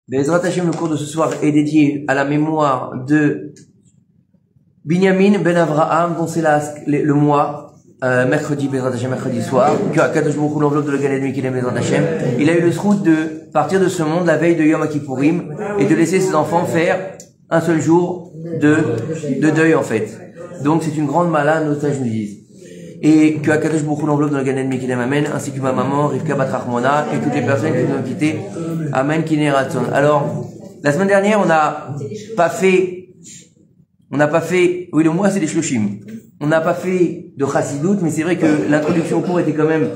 Bezrat Hashem, le cours de ce soir est dédié à la mémoire de Binyamin ben Avraham, dont c'est le mois, mercredi, Bezrat Hashem, mercredi soir, que à Kadosh Baruch Hu, l'enveloppe de la Gan Eden qui est Bezrat Hashem, il a eu le srout de partir de ce monde la veille de Yom Kippourim et de laisser ses enfants faire un seul jour de deuil en fait. Donc c'est une grande malade, nos sages nous disent. Et que Akadosh Baruch Hu, l'enveloppe de la Gan Eden qui m'amène, ainsi que ma maman, Rivka Bat Rachmona, et toutes les personnes qui nous ont quittés. Amen, Kiné Ratson. Alors, la semaine dernière, on n'a pas fait, oui, le mois c'est les Shloshim. On n'a pas fait de Chassidut, mais c'est vrai que l'introduction au cours était quand même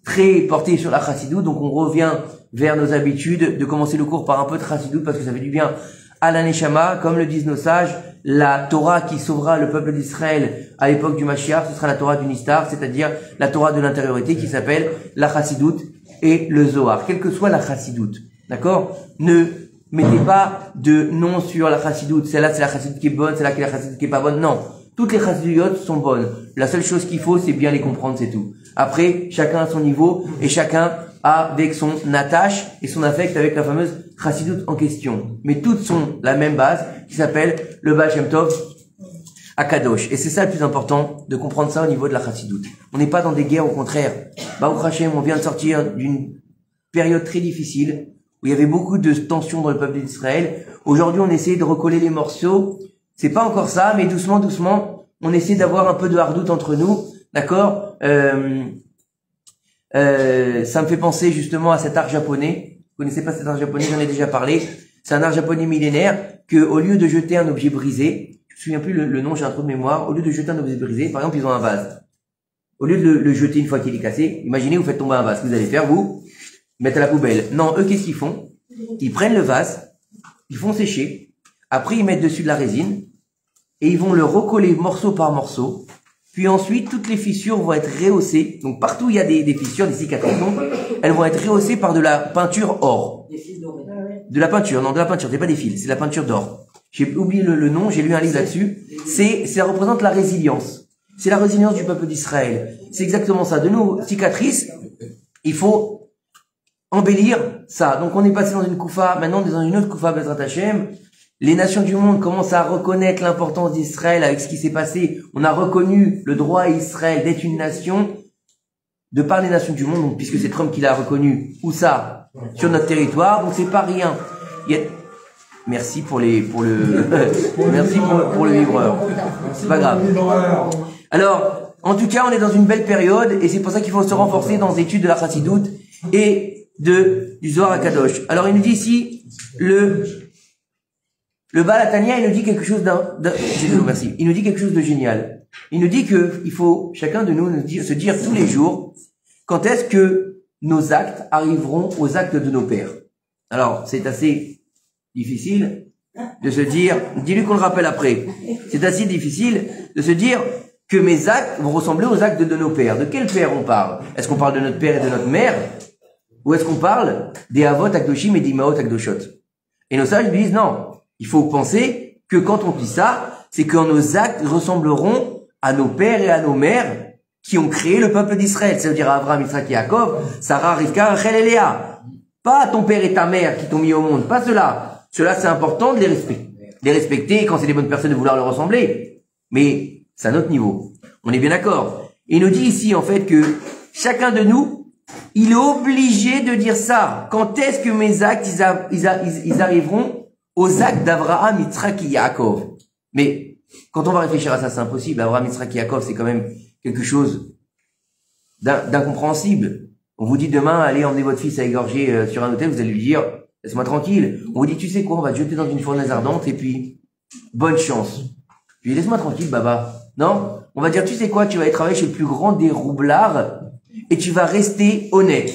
très portée sur la Chassidut, donc on revient vers nos habitudes de commencer le cours par un peu de Chassidut parce que ça fait du bien à la Neshama, comme le disent nos sages, la Torah qui sauvera le peuple d'Israël à l'époque du Mashiach, ce sera la Torah du Nistar, c'est-à-dire la Torah de l'intériorité qui s'appelle la Chassidut et le Zohar. Quelle que soit la Chassidut, d'accord? Ne mettez pas de nom sur la Chassidut, celle-là c'est la Chassidut qui est bonne, celle-là qui est la Chassidut qui est pas bonne, non. Toutes les Chassidut sont bonnes. La seule chose qu'il faut, c'est bien les comprendre, c'est tout. Après, chacun à son niveau et chacun avec son attache et son affect avec la fameuse Chassidut en question. Mais toutes sont la même base qui s'appelle le Baal Shem Tov Akadosh. Et c'est ça le plus important, de comprendre ça au niveau de la Chassidut. On n'est pas dans des guerres, au contraire. Baruch Hashem, on vient de sortir d'une période très difficile où il y avait beaucoup de tensions dans le peuple d'Israël. Aujourd'hui, on essaie de recoller les morceaux. C'est pas encore ça, mais doucement, doucement, on essaie d'avoir un peu de hardout entre nous. D'accord? Ça me fait penser justement à cet art japonais. Vous connaissez pas cet art japonais, j'en ai déjà parlé. C'est un art japonais millénaire que, au lieu de jeter un objet brisé, je me souviens plus le nom, j'ai un trou de mémoire, au lieu de jeter un objet brisé, par exemple, ils ont un vase. Au lieu de le jeter une fois qu'il est cassé, imaginez, vous faites tomber un vase. Que vous allez faire, vous? Mettre à la poubelle. Non, eux, qu'est-ce qu'ils font? Ils prennent le vase, ils font sécher, après ils mettent dessus de la résine, et ils vont le recoller morceau par morceau, puis ensuite, toutes les fissures vont être rehaussées. Donc, partout où il y a des fissures, des cicatrices, elles vont être rehaussées par de la peinture or. Des fils dorés. De la peinture, non, de la peinture, c'est pas des fils, c'est de la peinture d'or. J'ai oublié le nom, j'ai lu un livre là-dessus. Ça représente la résilience. C'est la résilience du peuple d'Israël. C'est exactement ça. De nos cicatrices, il faut embellir ça. Donc, on est passé dans une koufa, maintenant on est dans une autre koufa, Bezrat Hashem. Les nations du monde commencent à reconnaître l'importance d'Israël avec ce qui s'est passé. On a reconnu le droit à Israël d'être une nation de par les nations du monde, donc, puisque c'est Trump qui l'a reconnu. Où ça? Sur notre territoire. Donc c'est pas rien. Merci pour merci pour le vibreur. C'est pas grave. Alors, en tout cas, on est dans une belle période et c'est pour ça qu'il faut se renforcer dans les études de la Chassidut et du Zohar HaKadosh. Alors, il nous dit ici, le Baal Hatanya, il nous dit quelque chose merci. Il nous dit quelque chose de génial. Il nous dit que il faut, chacun de nous, se dire tous les jours, quand est-ce que nos actes arriveront aux actes de nos pères. Alors, c'est assez difficile de se dire, dis-lui qu'on le rappelle après. C'est assez difficile de se dire que mes actes vont ressembler aux actes de nos pères. De quel père on parle? Est-ce qu'on parle de notre père et de notre mère? Ou est-ce qu'on parle des Avot Akdoshim et des Imaot Akdoshot? Et nos sages disent non. Il faut penser que quand on dit ça, c'est que nos actes ressembleront à nos pères et à nos mères qui ont créé le peuple d'Israël. Ça veut dire à Abraham, Isaac et Jacob, Sarah, Rivka, Rachel et Léa. Pas ton père et ta mère qui t'ont mis au monde, pas cela. Cela, c'est important de les respecter. Les respecter quand c'est des bonnes personnes de vouloir leur ressembler. Mais c'est à notre niveau. On est bien d'accord. Il nous dit ici, en fait, que chacun de nous, il est obligé de dire ça. Quand est-ce que mes actes, ils arriveront aux actes d'Abraham, Yitzhak et Yaakov? Mais quand on va réfléchir à ça, c'est impossible. Abraham, Yitzhak et Yaakov, c'est quand même quelque chose d'incompréhensible. On vous dit demain, allez emmener votre fils à égorger sur un hôtel, vous allez lui dire, laisse-moi tranquille. On vous dit, tu sais quoi, on va te jeter dans une fournaise ardente et puis, bonne chance. Puis laisse-moi tranquille, baba. Non? On va dire, tu sais quoi, tu vas aller travailler chez le plus grand des roublards et tu vas rester honnête.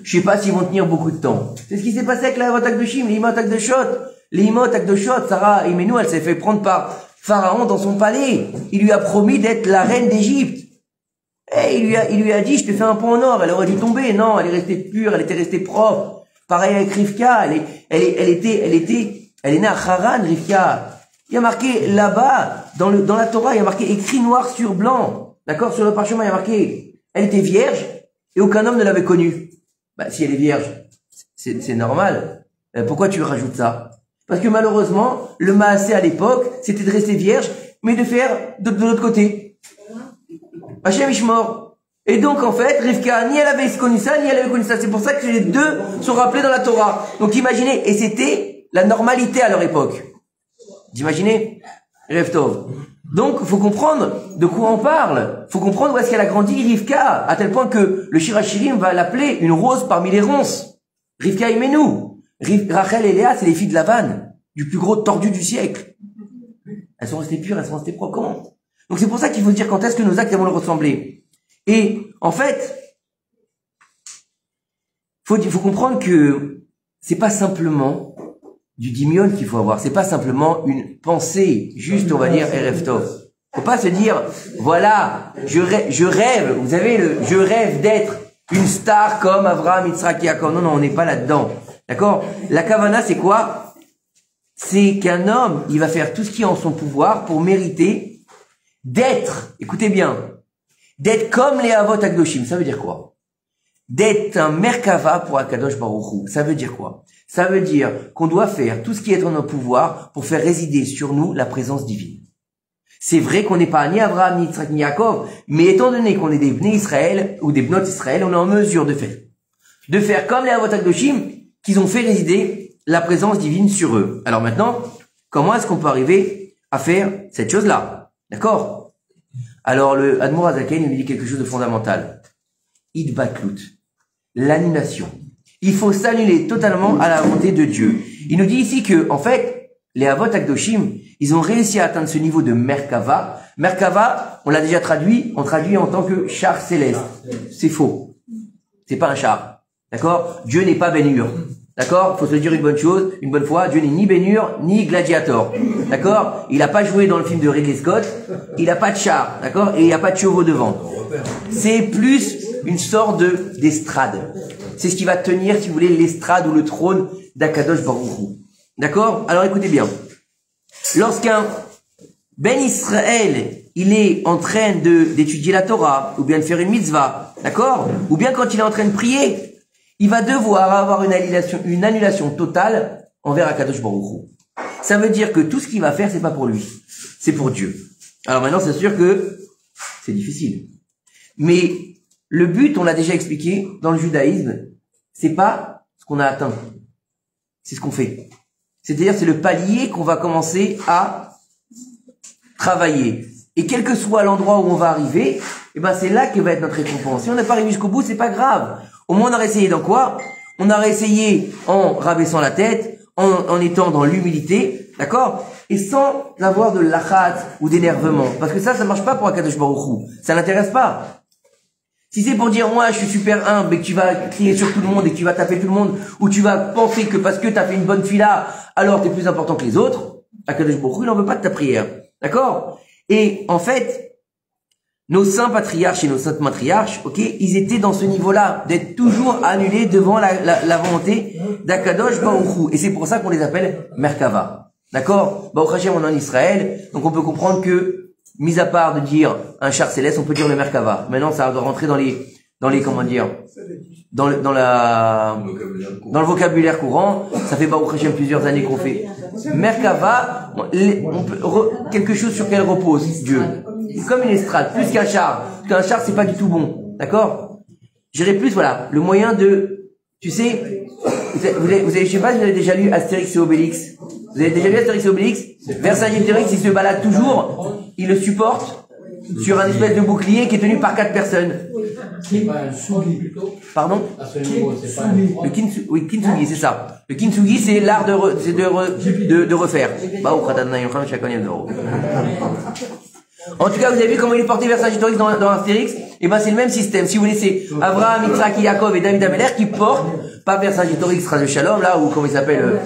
Je sais pas s'ils vont tenir beaucoup de temps. C'est ce qui s'est passé avec la Imot Akdoshim, les Imot Akdoshot. Les Imot Akdoshot, Sarah Imenou, elle s'est fait prendre par Pharaon dans son palais. Il lui a promis d'être la reine d'Égypte. Et il lui a dit, je te fais un pont en or. Elle aurait dû tomber. Non, elle est restée pure, elle était restée propre. Pareil avec Rivka, elle est née à Haran, Rivka. Il y a marqué là-bas, dans la Torah, il y a marqué écrit noir sur blanc. D'accord? Sur le parchemin, il y a marqué, elle était vierge et aucun homme ne l'avait connue. Bah, si elle est vierge, c'est normal. Pourquoi tu rajoutes ça? Parce que malheureusement, le maasé à l'époque, c'était de rester vierge, mais de faire de l'autre côté. Hachem Ishmor. Et donc, en fait, Rivka, ni elle avait connu ça, ni elle avait connu ça. C'est pour ça que les deux sont rappelés dans la Torah. Donc, imaginez, et c'était la normalité à leur époque. Vous imaginez? Rev Tov. Donc, faut comprendre de quoi on parle. Faut comprendre où est-ce qu'elle a grandi, Rivka, à tel point que le Shirachirim va l'appeler une rose parmi les ronces. Rivka Imenu. Rachel et Léa, c'est les filles de Lavan, du plus gros tordu du siècle. Elles sont restées pures, elles sont restées propres. Comment? Donc c'est pour ça qu'il faut dire quand est-ce que nos actes vont le ressembler. Et en fait, faut comprendre que c'est pas simplement du dimion qu'il faut avoir. C'est pas simplement une pensée juste, on va dire, Erev Tov. Faut pas se dire, voilà, je rêve, vous avez je rêve d'être une star comme Avraham, Yitzhak, Yaakov. Non, on n'est pas là-dedans. D'accord? La kavana, c'est quoi? C'est qu'un homme, il va faire tout ce qui est en son pouvoir pour mériter d'être, écoutez bien, d'être comme les Avot Akdoshim. Ça veut dire quoi? D'être un Merkava pour Akadosh Baruch Hu. Ça veut dire quoi? Ça veut dire qu'on doit faire tout ce qui est en notre pouvoir pour faire résider sur nous la présence divine. C'est vrai qu'on n'est pas ni Abraham, ni Yitzhak, ni Yaakov, mais étant donné qu'on est des Bnei Israël ou des Bnot Israël, on est en mesure de faire comme les Avot Akdoshim, qu'ils ont fait résider la présence divine sur eux. Alors maintenant, comment est-ce qu'on peut arriver à faire cette chose-là? D'accord? Alors le Admor Azaken, il nous dit quelque chose de fondamental. Idbatlut, l'annulation. Il faut s'annuler totalement à la volonté de Dieu. Il nous dit ici que, en fait, les Avot Akdoshim, ils ont réussi à atteindre ce niveau de Merkava. Merkava, on l'a déjà traduit, on traduit en tant que char céleste. C'est faux. C'est pas un char. D'accord? Dieu n'est pas Ben-Hur. D'accord? Faut se dire une bonne fois, Dieu n'est ni Ben-Hur, ni Gladiator. D'accord? Il n'a pas joué dans le film de Ridley Scott, il n'a pas de char. D'accord? Et il n'y a pas de chevaux devant. C'est plus une sorte d'estrade. C'est ce qui va tenir, si vous voulez, l'estrade ou le trône d'Akadosh Baruch Hu. D'accord? Alors écoutez bien. Lorsqu'un Ben Israël, il est en train d'étudier la Torah, ou bien de faire une mitzvah, d'accord? Ou bien quand il est en train de prier, il va devoir avoir une annulation totale envers Akadosh Baruch Hu. Ça veut dire que tout ce qu'il va faire, c'est pas pour lui, c'est pour Dieu. Alors maintenant, c'est sûr que c'est difficile. Mais le but, on l'a déjà expliqué, dans le judaïsme, c'est pas ce qu'on a atteint, c'est ce qu'on fait. C'est-à-dire, c'est le palier qu'on va commencer à travailler. Et quel que soit l'endroit où on va arriver, eh ben, c'est là que va être notre récompense. Si on n'est pas arrivé jusqu'au bout, c'est pas grave. Au moins, on a essayé dans quoi? On a essayé en rabaissant la tête, en étant dans l'humilité, d'accord? Et sans avoir de lachat ou d'énervement. Parce que ça marche pas pour Akadosh Baruch Hu. Ça l'intéresse pas. Si c'est pour dire, moi, je suis super humble et que tu vas crier sur tout le monde et que tu vas taper tout le monde, ou tu vas penser que parce que tu as fait une bonne fila, alors tu es plus important que les autres, Akadosh Baruch Hu, il n'en veut pas de ta prière. D'accord? Et en fait, nos saints patriarches et nos saintes matriarches, ok, ils étaient dans ce niveau-là, d'être toujours annulés devant la volonté d'Akadosh Baruch Hu. Et c'est pour ça qu'on les appelle Merkava. D'accord? Baruch Hashem, on est en Israël, donc on peut comprendre que, mis à part de dire un char céleste, on peut dire le Merkava. Maintenant, ça doit rentrer dans les comment dire, dans le vocabulaire courant. Ça fait Baruch Hashem plusieurs années qu'on fait Merkava, quelque chose sur quel repose Dieu. C'est comme une estrade, plus qu'un char. Parce qu'un char, c'est pas du tout bon. D'accord? J'irai plus, voilà, le moyen de, tu sais, vous avez, je sais pas si vous avez déjà lu Astérix et Obélix. Vous avez déjà vu Astérix et Obélix? Vercingétorix, il se balade toujours, il le supporte sur un espèce de bouclier qui est tenu par 4 personnes. C'est pas un sugi plutôt? Pardon? À ce niveau, c'est pas le kintsugi, c'est ça. Le kintsugi, c'est l'art de refaire. En tout cas, vous avez vu comment il est porté Vercingétorix dans Astérix? Et ben, c'est le même système. Si vous voulez, c'est Abraham, Yitzhak, Yaakov et David Ameler qui portent, pas Vercingétorix, Ras de Shalom, là, ou comment il s'appelle,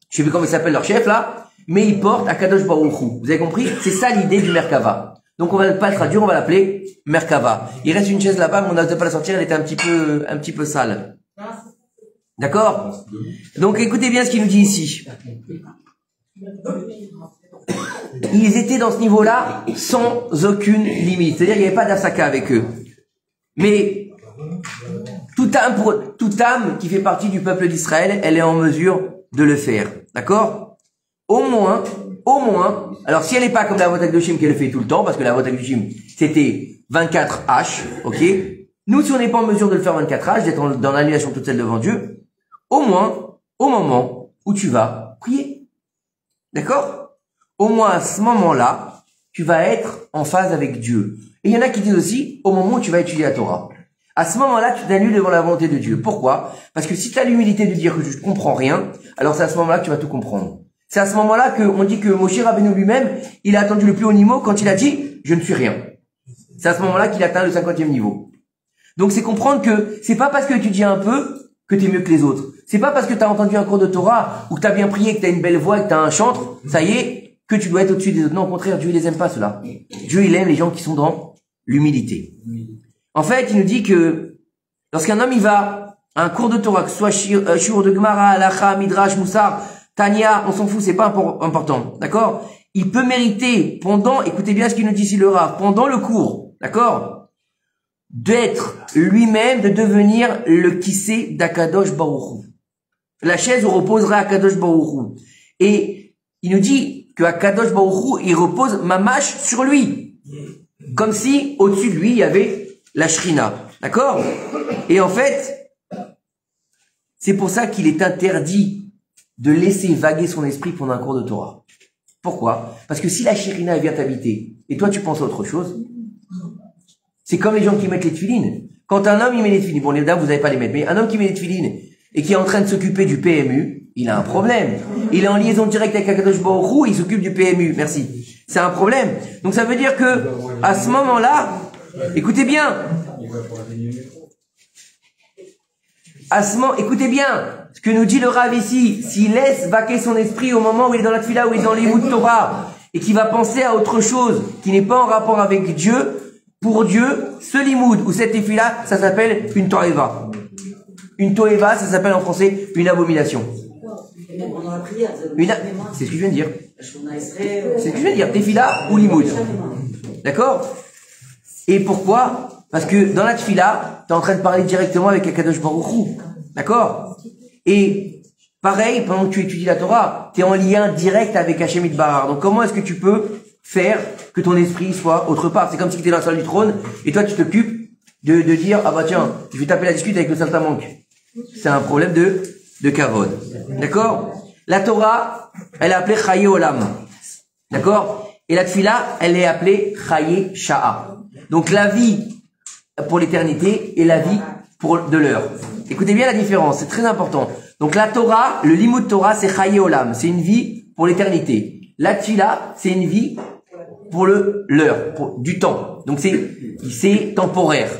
je sais plus comment il s'appelle leur chef, là, mais ils portent Akadosh Baruch Hu. Vous avez compris? C'est ça l'idée du Merkava. Donc on va pas le traduire, on va l'appeler Merkava. Il reste une chaise là-bas, mais on n'a pas la sortir, elle était un petit peu sale. D'accord? Donc écoutez bien ce qu'il nous dit ici. Ils étaient dans ce niveau-là sans aucune limite. C'est-à-dire qu'il n'y avait pas d'asaka avec eux. Mais tout toute âme qui fait partie du peuple d'Israël, elle est en mesure de le faire. D'accord? Au moins, alors si elle n'est pas comme la Avot HaKadoshim qu'elle fait tout le temps, parce que la Avot HaKadoshim, c'était 24 H, ok? Nous, si on n'est pas en mesure de le faire 24 H, d'être dans l'annulation toute celle devant Dieu, au moins, au moment où tu vas prier. D'accord? Au moins à ce moment-là, tu vas être en phase avec Dieu. Et il y en a qui disent aussi, au moment où tu vas étudier la Torah. À ce moment-là, tu t'annules devant la volonté de Dieu. Pourquoi? Parce que si tu as l'humilité de dire que je ne comprends rien, alors c'est à ce moment-là que tu vas tout comprendre. C'est à ce moment-là qu'on dit que Moshe Rabbeinu lui-même, il a attendu le plus haut niveau quand il a dit, je ne suis rien. C'est à ce moment-là qu'il atteint le 50e niveau. Donc c'est comprendre que c'est pas parce que tu étudies un peu que tu es mieux que les autres. C'est pas parce que tu as entendu un cours de Torah, ou que tu as bien prié, que tu as une belle voix, que tu as un chantre, ça y est, que tu dois être au-dessus des autres. Non, au contraire, Dieu, il les aime pas, ceux-là. Dieu, il aime les gens qui sont dans l'humilité. En fait, il nous dit que lorsqu'un homme, il va à un cours de Torah, que ce soit Shiur de Gemara, Halacha, Midrash, Moussar, Tanya, on s'en fout, c'est pas important. D'accord? Il peut mériter pendant, écoutez bien ce qu'il nous dit ici le Rav, pendant le cours, d'accord? D'être lui-même, de devenir le kissé d'Akadosh Baruch Hu. La chaise où reposerait Akadosh Baruch Hu. Et il nous dit que Akadosh Baruch Hu, il repose mamash sur lui. Comme si, au-dessus de lui, il y avait la Shrina. D'accord? Et en fait, c'est pour ça qu'il est interdit de laisser vaguer son esprit pendant un cours de Torah. Pourquoi? Parce que si la Shrina vient t'habiter, et toi tu penses à autre chose, c'est comme les gens qui mettent les tefilines. Quand un homme il met les tefilines, bon les dames vous n'allez pas les mettre, mais un homme qui met les tefilines et qui est en train de s'occuper du PMU, il a un problème. Il est en liaison directe avec Akadosh Baruch Hu, il s'occupe du PMU, merci. C'est un problème. Donc ça veut dire que à ce moment-là, écoutez bien, écoutez bien, ce que nous dit le Rav ici, s'il laisse vaquer son esprit au moment où il est dans la tefila, où il est dans les de Torah, et qu'il va penser à autre chose qui n'est pas en rapport avec Dieu, pour Dieu, ce limoud ou cette tefila, ça s'appelle une toeva. Une toeva, ça s'appelle en français une abomination. C'est ce que je viens de dire. C'est ce que je viens de dire, tefila ou limoud. D'accord? Et pourquoi? Parce que dans la tefila, tu es en train de parler directement avec Akadosh Baruch Hu. D'accord? Et pareil, pendant que tu étudies la Torah, tu es en lien direct avec Hashem Yitbarach. Donc comment est-ce que tu peux faire que ton esprit soit autre part? C'est comme si tu étais dans la salle du trône et toi tu t'occupes de dire ah bah tiens, je vais taper la discute avec le saltamanque. C'est un problème de kavod. D'accord? La Torah, elle est appelée Chaye Olam. D'accord? Et la Tfila, elle est appelée Chaye Sha'a. Donc la vie pour l'éternité et la vie pour de l'heure. Écoutez bien la différence, c'est très important. Donc la Torah, le limud Torah, c'est Chaye Olam, c'est une vie pour l'éternité. La Tfila, c'est une vie pour l'heure, du temps. Donc c'est temporaire.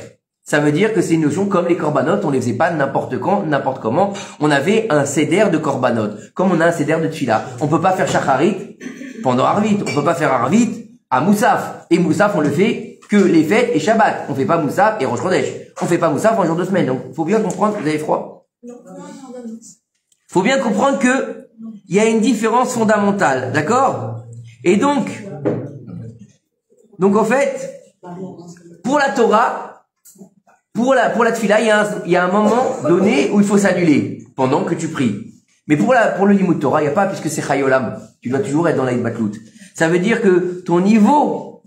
Ça veut dire que c'est une notion comme les korbanot, on les faisait pas n'importe quand, n'importe comment. On avait un seder de korbanot, comme on a un seder de tfila. On peut pas faire shacharit pendant Arvit, on peut pas faire Arvit à Moussaf. Et Moussaf, on le fait que les fêtes et Shabbat. On fait pas Moussaf et Rosh Chodesh. On fait pas Moussaf en jour de semaine. Donc, faut bien comprendre, vous avez froid? Faut bien comprendre que il y a une différence fondamentale, d'accord? Et donc en fait, pour la Torah, pour la tefila, il y a un moment donné où il faut s'annuler pendant que tu pries. Mais pour le limud Torah, il n'y a pas, puisque c'est Chaye Olam. Tu dois toujours être dans la Hitbatlout. Ça veut dire que ton niveau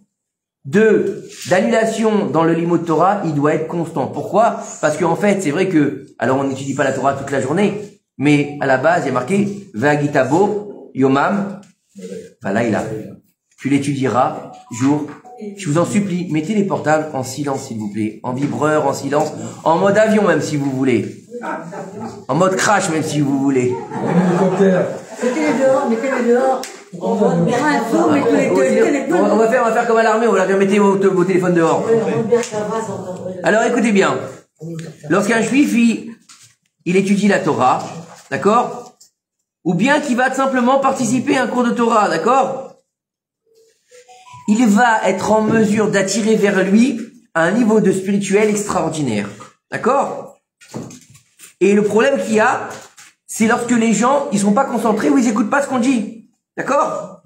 d'annulation dans le limud Torah, il doit être constant. Pourquoi? Parce qu'en fait, c'est vrai que, alors on n'étudie pas la Torah toute la journée, mais à la base, il y a marqué Ve'agitabo Yomam Valayla. Tu l'étudieras jour. Je vous en supplie, mettez les portables en silence, s'il vous plaît. En vibreur, en silence. En mode avion, même, si vous voulez. En mode crash, même, si vous voulez. Mettez-les dehors. On va faire comme à l'armée, on va leur dire, mettez vos téléphones dehors. Alors, écoutez bien. Lorsqu'un juif, il étudie la Torah, d'accord? Ou bien qu'il va simplement participer à un cours de Torah, d'accord? Il va être en mesure d'attirer vers lui un niveau de spirituel extraordinaire. D'accord? Et le problème qu'il y a, c'est lorsque les gens, ils sont pas concentrés ou ils écoutent pas ce qu'on dit. D'accord?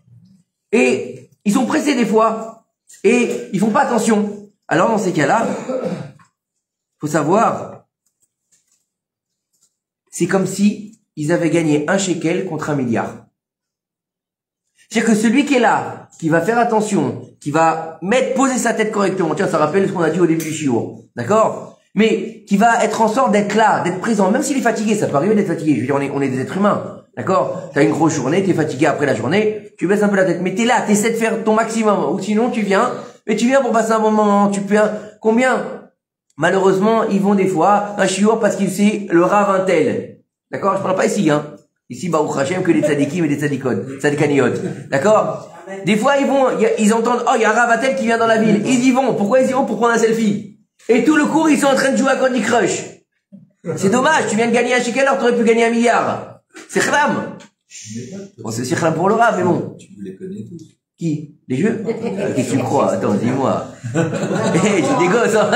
Et ils sont pressés des fois. Et ils font pas attention. Alors dans ces cas-là, faut savoir c'est comme si ils avaient gagné un shekel contre 1 milliard. C'est-à-dire que celui qui est là, qui va faire attention, qui va poser sa tête correctement, tiens, ça rappelle ce qu'on a dit au début du shiur, d'accord? Mais qui va être en sorte d'être là, d'être présent, même s'il est fatigué, ça peut arriver d'être fatigué. Je veux dire, on est des êtres humains, d'accord? T'as une grosse journée, t'es fatigué après la journée, tu baisses un peu la tête, mais t'es là, t'essaies de faire ton maximum, ou sinon tu viens, mais tu viens pour passer un bon moment, combien? Malheureusement, ils vont des fois, un shiur parce qu'il sait le rav un tel. D'accord? Je parle pas ici, hein. Ici, Baruch Hashem, que des tzadikim et des tzadikaniot. D'accord? Des fois, ils entendent, oh, il y a un rav un tel qui vient dans la ville. Ils y vont. Pourquoi ils y vont? Pour prendre un selfie. Et tout le cours, ils sont en train de jouer à Candy Crush. C'est dommage. Tu viens de gagner un shekel, alors t'aurais pu gagner 1 milliard. C'est khram. Bon, c'est aussi khram pour le rav, mais bon. Tu les connais tous. Qui? Les jeux? Qu'est-ce que tu crois? Attends, dis-moi. J'ai des gosses, hein.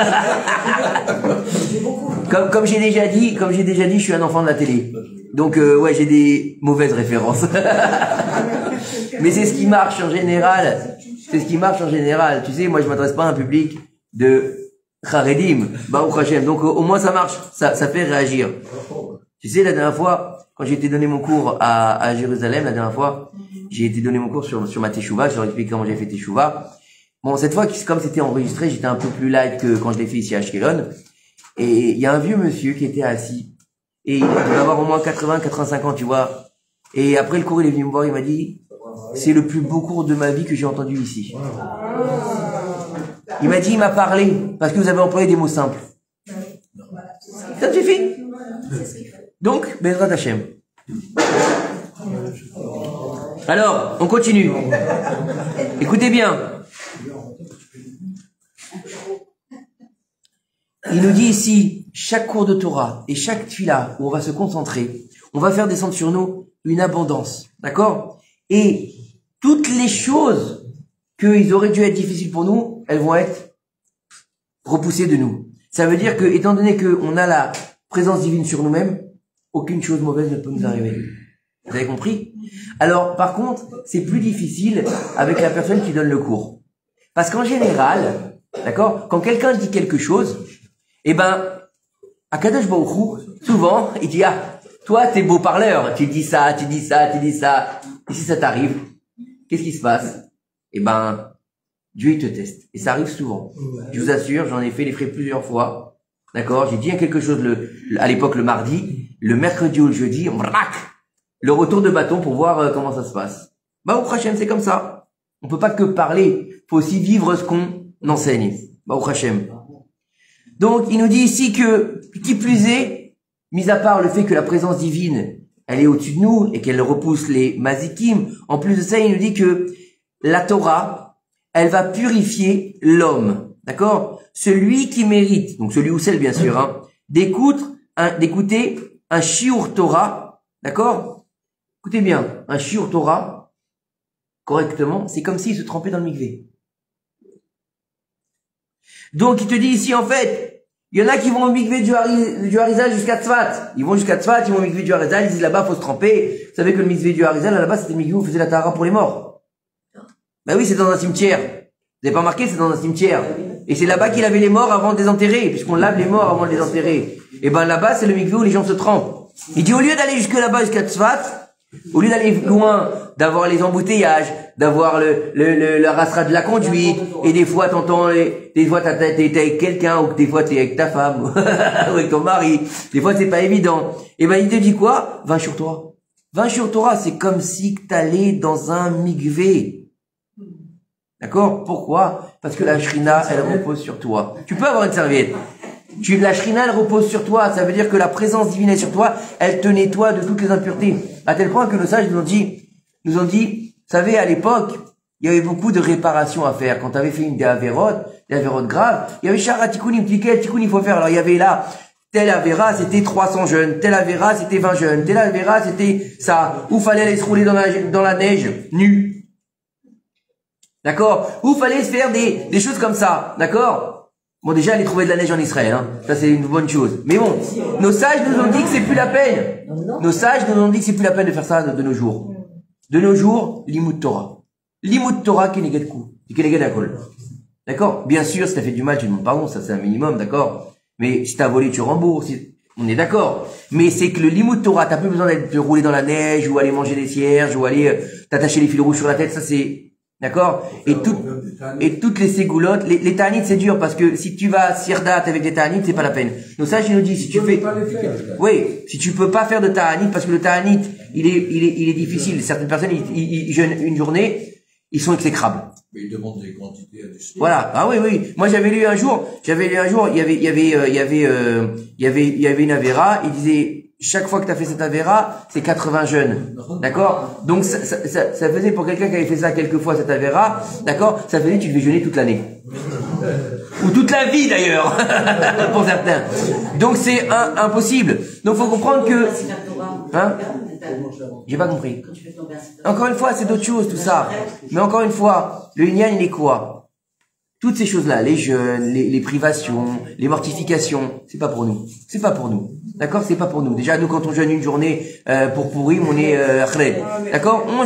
Comme j'ai déjà dit, je suis un enfant de la télé. Donc, ouais, j'ai des mauvaises références. Mais c'est ce qui marche en général. C'est ce qui marche en général. Tu sais, moi, je m'adresse pas à un public de Charedim, Baruch Hashem. Donc, au moins, ça marche. Ça fait réagir. Tu sais, la dernière fois, quand j'ai été donner mon cours à Jérusalem, la dernière fois, j'ai été donner mon cours sur ma teshuva. Je leur ai expliqué comment j'ai fait teshuva. Bon, cette fois, comme c'était enregistré, j'étais un peu plus light que quand je l'ai fait ici à Ashkelon. Et il y a un vieux monsieur qui était assis. Et il devait avoir au moins 80, 85 ans, tu vois. Et après le cours, il est venu me voir, il m'a dit, c'est le plus beau cours de ma vie que j'ai entendu ici. Il m'a dit, il m'a parlé, parce que vous avez employé des mots simples. Ça te suffit? Donc, Bezrat Hashem. Alors, on continue. Écoutez bien. Il nous dit ici, chaque cours de Torah et chaque tfila où on va se concentrer, on va faire descendre sur nous une abondance. D'accord? Et toutes les choses qu'ils auraient dû être difficiles pour nous, elles vont être repoussées de nous. Ça veut dire que, étant donné qu'on a la présence divine sur nous-mêmes, aucune chose mauvaise ne peut nous arriver. Vous avez compris? Alors, par contre, c'est plus difficile avec la personne qui donne le cours. Parce qu'en général, d'accord, quand quelqu'un dit quelque chose, eh ben, Akadosh Baruch Hu, souvent, il dit, ah, toi, t'es beau parleur, tu dis ça, tu dis ça, tu dis ça. Et si ça t'arrive, qu'est-ce qui se passe? Eh ben, Dieu, il te teste. Et ça arrive souvent. Je vous assure, j'en ai fait les frais plusieurs fois. D'accord? J'ai dit quelque chose à l'époque le mardi, le mercredi ou le jeudi, le retour de bâton pour voir comment ça se passe. Bah, au Hachem, c'est comme ça. On peut pas que parler. Faut aussi vivre ce qu'on enseigne. Bah, au Hachem. Donc, il nous dit ici que, qui plus est, mis à part le fait que la présence divine, elle est au-dessus de nous et qu'elle repousse les mazikim, en plus de ça, il nous dit que la Torah, elle va purifier l'homme. D'accord? Celui qui mérite, donc celui ou celle bien sûr, hein, d'écouter un shiur Torah, d'accord? Écoutez bien, un shiur Torah, correctement, c'est comme s'il se trempait dans le mikvé. Donc il te dit ici en fait, il y en a qui vont au mikvé du Harizal jusqu'à Tzfat. Ils vont jusqu'à Tzfat, ils vont au mikvé du Harizal, ils disent là-bas faut se tremper. Vous savez que le mikvé du Harizal, là-bas c'était le mikvé où on faisait la tahara pour les morts. Ben oui, c'est dans un cimetière. Vous n'avez pas remarqué, c'est dans un cimetière. Et c'est là-bas qu'il avait les morts avant de les enterrer, puisqu'on lave les morts avant de les enterrer. Et ben là-bas, c'est le mikvé où les gens se trempent. Il dit au lieu d'aller jusque là-bas, jusqu'à Tzfat, au lieu d'aller loin, d'avoir les embouteillages, d'avoir la rasera de la conduite, et des fois t'entends, des fois t'es avec quelqu'un, ou des fois t'es avec ta femme, ou avec ton mari, des fois c'est pas évident. Et ben il te dit quoi? Va sur Torah. Va sur Torah, c'est comme si t'allais dans un mikvé. D'accord? Pourquoi? Parce que la shrina, elle repose sur toi. Tu peux avoir une serviette. La shrina, elle repose sur toi. Ça veut dire que la présence divine est sur toi. Elle te nettoie de toutes les impuretés. À tel point que nos sages nous ont dit, vous savez, à l'époque, il y avait beaucoup de réparations à faire. Quand tu avais fait des avérotes graves, il y avait Shara Tikkunim, quel Tikkun il faut faire? Alors il y avait là, tel avéra, c'était 300 jeunes, tel avéra, c'était 20 jeunes, tel avéra, c'était ça. Où fallait aller se rouler dans la neige, nu. D'accord? Où fallait se faire des choses comme ça. D'accord? Bon, déjà, aller trouver de la neige en Israël, hein. Ça, c'est une bonne chose. Mais bon, nos sages nous ont dit que c'est plus la peine. Nos sages nous ont dit que c'est plus la peine de faire ça de nos jours. De nos jours, l'imout Torah. L'imout Torah, keneged kou. Keneged akol. D'accord? Bien sûr, si t'as fait du mal, tu demandes pardon, ça c'est un minimum, d'accord? Mais si t'as volé, tu rembourses. On est d'accord. Mais c'est que le Limoud Torah, t'as plus besoin de rouler dans la neige, ou aller manger des cierges, ou aller t'attacher les fils rouges sur la tête, ça c'est, d'accord? Et toutes les ségoulottes, les ta'anit c'est dur, parce que si tu vas sirdat avec les ta'anit, c'est pas la peine. Donc ça, je nous dis, si tu fais, oui, si tu peux pas faire de ta'anit, parce que le ta'anit, il est difficile. Certaines personnes, ils jeûnent une journée, ils sont exécrables. Mais ils demandent des quantités industrielles. Voilà. Ah oui, oui. Moi, j'avais lu un jour, il y avait une avéra, il disait, chaque fois que tu as fait cette avéra, c'est 80 jeûnes. D'accord? Donc, ça faisait pour quelqu'un qui avait fait ça quelques fois, cette avéra, d'accord? Ça faisait que tu devais jeûner toute l'année. Ou toute la vie, d'ailleurs. Pour certains. Donc, c'est impossible. Donc, faut comprendre que, hein? J'ai pas compris. Encore une fois, c'est d'autres choses, tout ça. Mais encore une fois, le Inyan, il est quoi? Toutes ces choses-là, les jeûnes, les privations, les mortifications, c'est pas pour nous. C'est pas pour nous. D'accord? C'est pas pour nous. Déjà, nous, quand on jeûne une journée, pour Pourim, on est, d'accord? On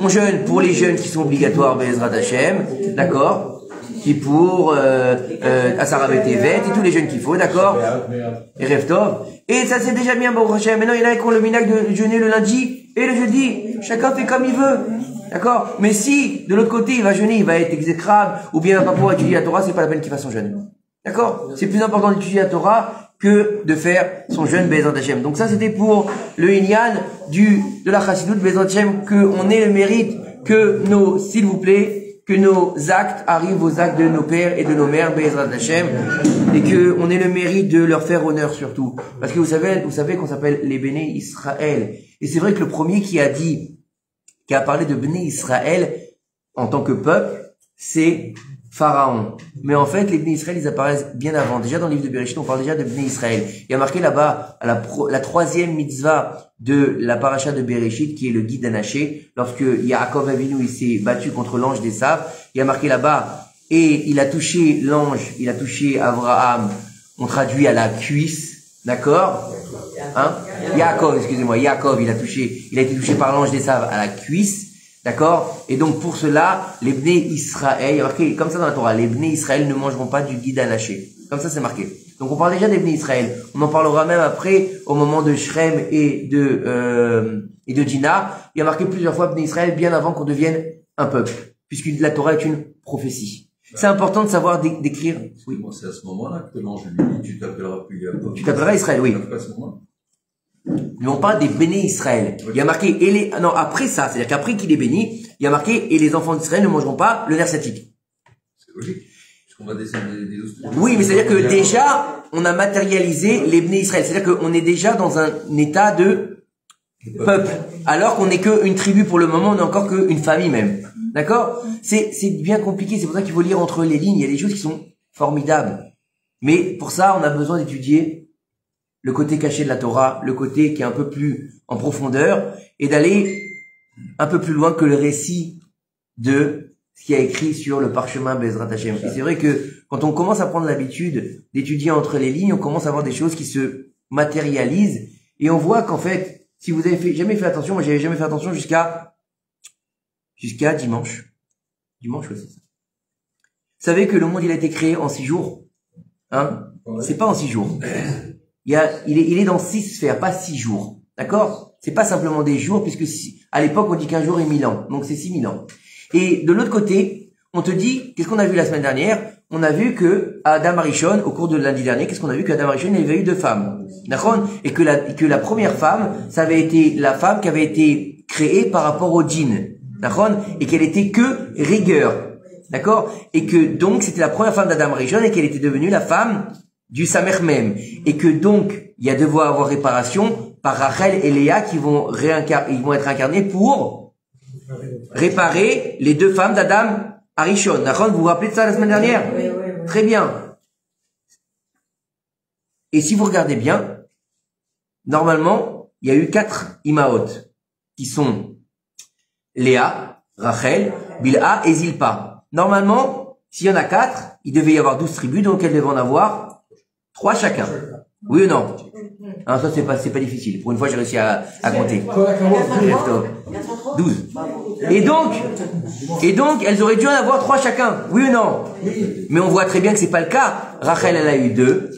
jeûne pour les jeûnes qui sont obligatoires, Be'ezrat Hashem. D'accord? Qui pour, Asara Betevet, et tous les jeûnes qu'il faut, d'accord? Et Rev Tov. Et ça, c'est déjà bien, Baruch Hashem. Maintenant, il y en a qui ont le minhag de jeûner le lundi et le jeudi. Chacun fait comme il veut. D'accord? Mais si, de l'autre côté, il va jeûner, il va être exécrable, ou bien il va pas pouvoir étudier la Torah, c'est pas la peine qu'il fasse son jeûne. D'accord? C'est plus important d'étudier la Torah que de faire son jeûne Be'ezrat Hashem. Donc ça, c'était pour le Inyan de la Chassidut Be'ezrat Hashem, qu'on ait le mérite que s'il vous plaît, que nos actes arrivent aux actes de nos pères et de nos mères, Be'ezrat Hashem, et que on ait le mérite de leur faire honneur surtout. Parce que vous savez qu'on s'appelle les Béné Israël. Et c'est vrai que le premier qui a parlé de Béné Israël en tant que peuple, c'est Pharaon. Mais en fait, les Béné Israël, ils apparaissent bien avant. Déjà dans le livre de Bereshit, on parle déjà de Béné Israël. Il y a marqué là-bas, à la troisième mitzvah de la paracha de Bereshit, qui est le guide d'Anaché, lorsque Yaakov Avinu, il s'est battu contre l'ange d'Esav, il y a marqué là-bas, et il a touché l'ange, il a touché Abraham, on traduit à la cuisse, d'accord? Hein? Yaakov, il a été touché par l'ange d'Esav à la cuisse. D'accord? Et donc, pour cela, les Bnei Israël, il y a marqué comme ça dans la Torah, les Bnei Israël ne mangeront pas du guide anaché. Comme ça, c'est marqué. Donc, on parle déjà des Bnei Israël. On en parlera même après, au moment de Shrem et de Dinah. Il y a marqué plusieurs fois Bnei Israël bien avant qu'on devienne un peuple. Puisque la Torah est une prophétie. C'est important de savoir décrire. Oui. C'est à ce moment-là que l'ange lui dit, tu t'appelleras plus Yaakov. Tu t'appelleras Israël, oui. À ce moment-là. Mais on parle des bénis Israël. Il y a marqué, après ça, c'est-à-dire qu'après qu'il est béni, il y a marqué, et les enfants d'Israël ne mangeront pas le nerf sciatique. C'est logique. Puisqu'on va descendre des 12 tribus. Oui, mais c'est-à-dire que déjà, on a matérialisé les bénis Israël. C'est-à-dire qu'on est déjà dans un état de peuple. Alors qu'on n'est qu'une tribu pour le moment, on n'est encore qu'une famille même. D'accord? C'est bien compliqué, c'est pour ça qu'il faut lire entre les lignes. Il y a des choses qui sont formidables. Mais pour ça, on a besoin d'étudier le côté caché de la Torah, le côté qui est un peu plus en profondeur, et d'aller un peu plus loin que le récit de ce qui a écrit sur le parchemin Be'ezrat Hashem. Et c'est vrai que quand on commence à prendre l'habitude d'étudier entre les lignes, on commence à voir des choses qui se matérialisent, et on voit qu'en fait, si vous avez jamais fait attention, moi j'avais jamais fait attention jusqu'à dimanche. Dimanche, ouais, c'est ça. Vous savez que le monde, il a été créé en 6 jours? Hein? C'est pas en 6 jours. Il est dans 6 sphères, pas 6 jours. D'accord? C'est pas simplement des jours, puisque à l'époque, on dit qu'un jour est 1000 ans. Donc c'est 6000 ans. Et de l'autre côté, on te dit, qu'est-ce qu'on a vu la semaine dernière? On a vu que Adam Arishon, au cours de lundi dernier, qu'est-ce qu'on a vu? Qu'Adam Arishon, il avait eu 2 femmes. D'accord? Et que la première femme, ça avait été la femme qui avait été créée par rapport au djinn. D'accord? Et qu'elle était que rigueur. D'accord? Et que donc, c'était la première femme d'Adam Arishon et qu'elle était devenue la femme du Samer même. Et que donc, il y a devoir avoir réparation par Rachel et Léa qui vont être incarnés pour réparer les 2 femmes d'Adam Arishon. D'accord? Vous vous rappelez de ça la semaine dernière? Oui. Très bien. Et si vous regardez bien, normalement, il y a eu 4 Imaot qui sont Léa, Rachel, Bilha et Zilpa. Normalement, s'il y en a 4, il devait y avoir 12 tribus, donc elles devaient en avoir 3 chacun. Oui ou non? Ah, ça, c'est pas difficile. Pour une fois, j'ai réussi à compter. 12. Et donc, elles auraient dû en avoir 3 chacun. Oui ou non? Mais on voit très bien que c'est pas le cas. Rachel, elle a eu 2.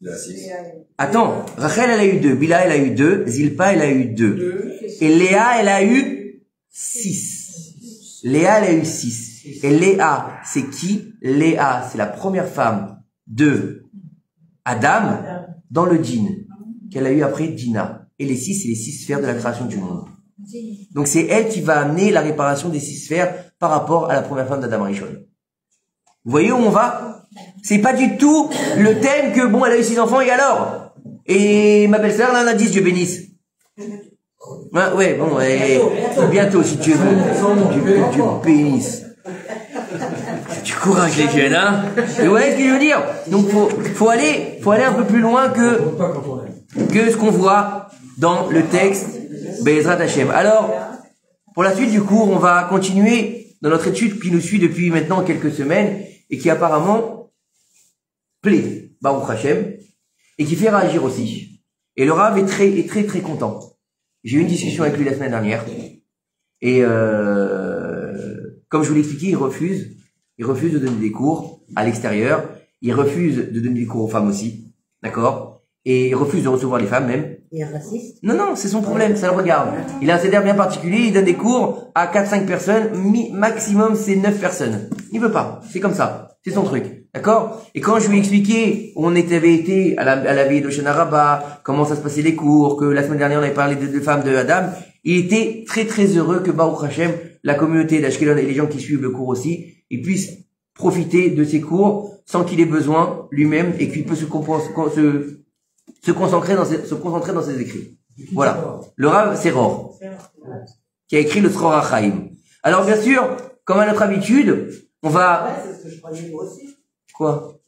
Il a 6. Attends, Rachel, elle a eu 2, Bila, elle a eu 2, Zilpa, elle a eu 2. Et Léa, elle a eu 6. Léa, elle a eu 6. Et Léa, c'est qui? Léa, c'est la première femme de Adam dans le djinn, qu'elle a eu après Dina. Et les 6, c'est les 6 sphères de la création du monde. Donc c'est elle qui va amener la réparation des 6 sphères par rapport à la première femme d'Adam Rishon. Vous voyez où on va? C'est pas du tout le thème que, bon, elle a eu 6 enfants, et alors? Et ma belle-sœur, là, en a 10, Dieu bénisse. Ouais, bon, bientôt, si tu veux. Dieu bénisse. Du courage, les jeunes, hein? Et vous voyez ce que je veux dire? Donc, faut aller un peu plus loin que ce qu'on voit dans le texte Be'ezrat Hashem. Alors, pour la suite du cours, on va continuer dans notre étude qui nous suit depuis maintenant quelques semaines et qui apparemment plaît Baruch Hashem et qui fait réagir aussi. Et le Rav est très content. J'ai eu une discussion avec lui la semaine dernière et comme je vous l'ai expliqué, il refuse de donner des cours à l'extérieur, il refuse de donner des cours aux femmes aussi, d'accord? Et il refuse de recevoir les femmes même. Il est raciste? Non, c'est son problème, ça le regarde. Il a un CDR bien particulier, il donne des cours à 4-5 personnes, maximum c'est 9 personnes. Il veut pas, c'est comme ça, c'est son truc, d'accord? Et quand je lui ai expliqué, on avait été à la veille de Shana Rabbah, comment ça se passait les cours, que la semaine dernière on avait parlé de femmes de Adam, il était très heureux que Baruch Hashem, la communauté d'Ashkelon et les gens qui suivent le cours aussi, ils puissent profiter de ces cours sans qu'il ait besoin lui-même et qu'il peut se concentrer dans ses écrits. Voilà. Le Rav, c'est Ror, qui a écrit le Sror HaChaim. Alors, bien sûr, comme à notre habitude, on va... C'est ce que je croyais moi aussi. Quoi?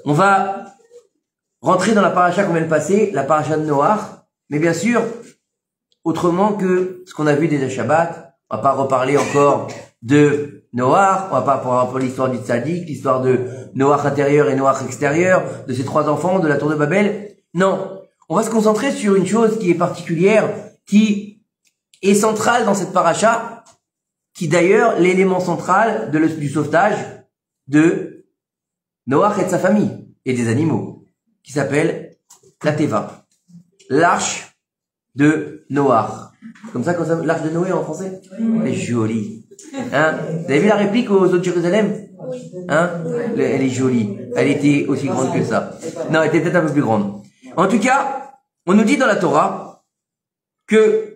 On va rentrer dans la paracha qu'on vient de passer, la paracha de Noach, mais bien sûr, autrement que ce qu'on a vu déjà Shabbat. On va pas reparler encore de Noach, on va pas parler l'histoire du Tzadik, l'histoire de Noach intérieur et Noach extérieur, de ses 3 enfants, de la tour de Babel. Non. On va se concentrer sur une chose qui est particulière, qui est centrale dans cette paracha, qui d'ailleurs, l'élément central du sauvetage de Noach et de sa famille, et des animaux, qui s'appelle la Teva. L'arche de Noach. Comme ça, l'arche de Noé en français? Elle est jolie. Hein? Vous avez vu la réplique aux autres de Jérusalem? Hein? Elle est jolie. Elle était aussi grande que ça. Non, elle était peut-être un peu plus grande. En tout cas, on nous dit dans la Torah que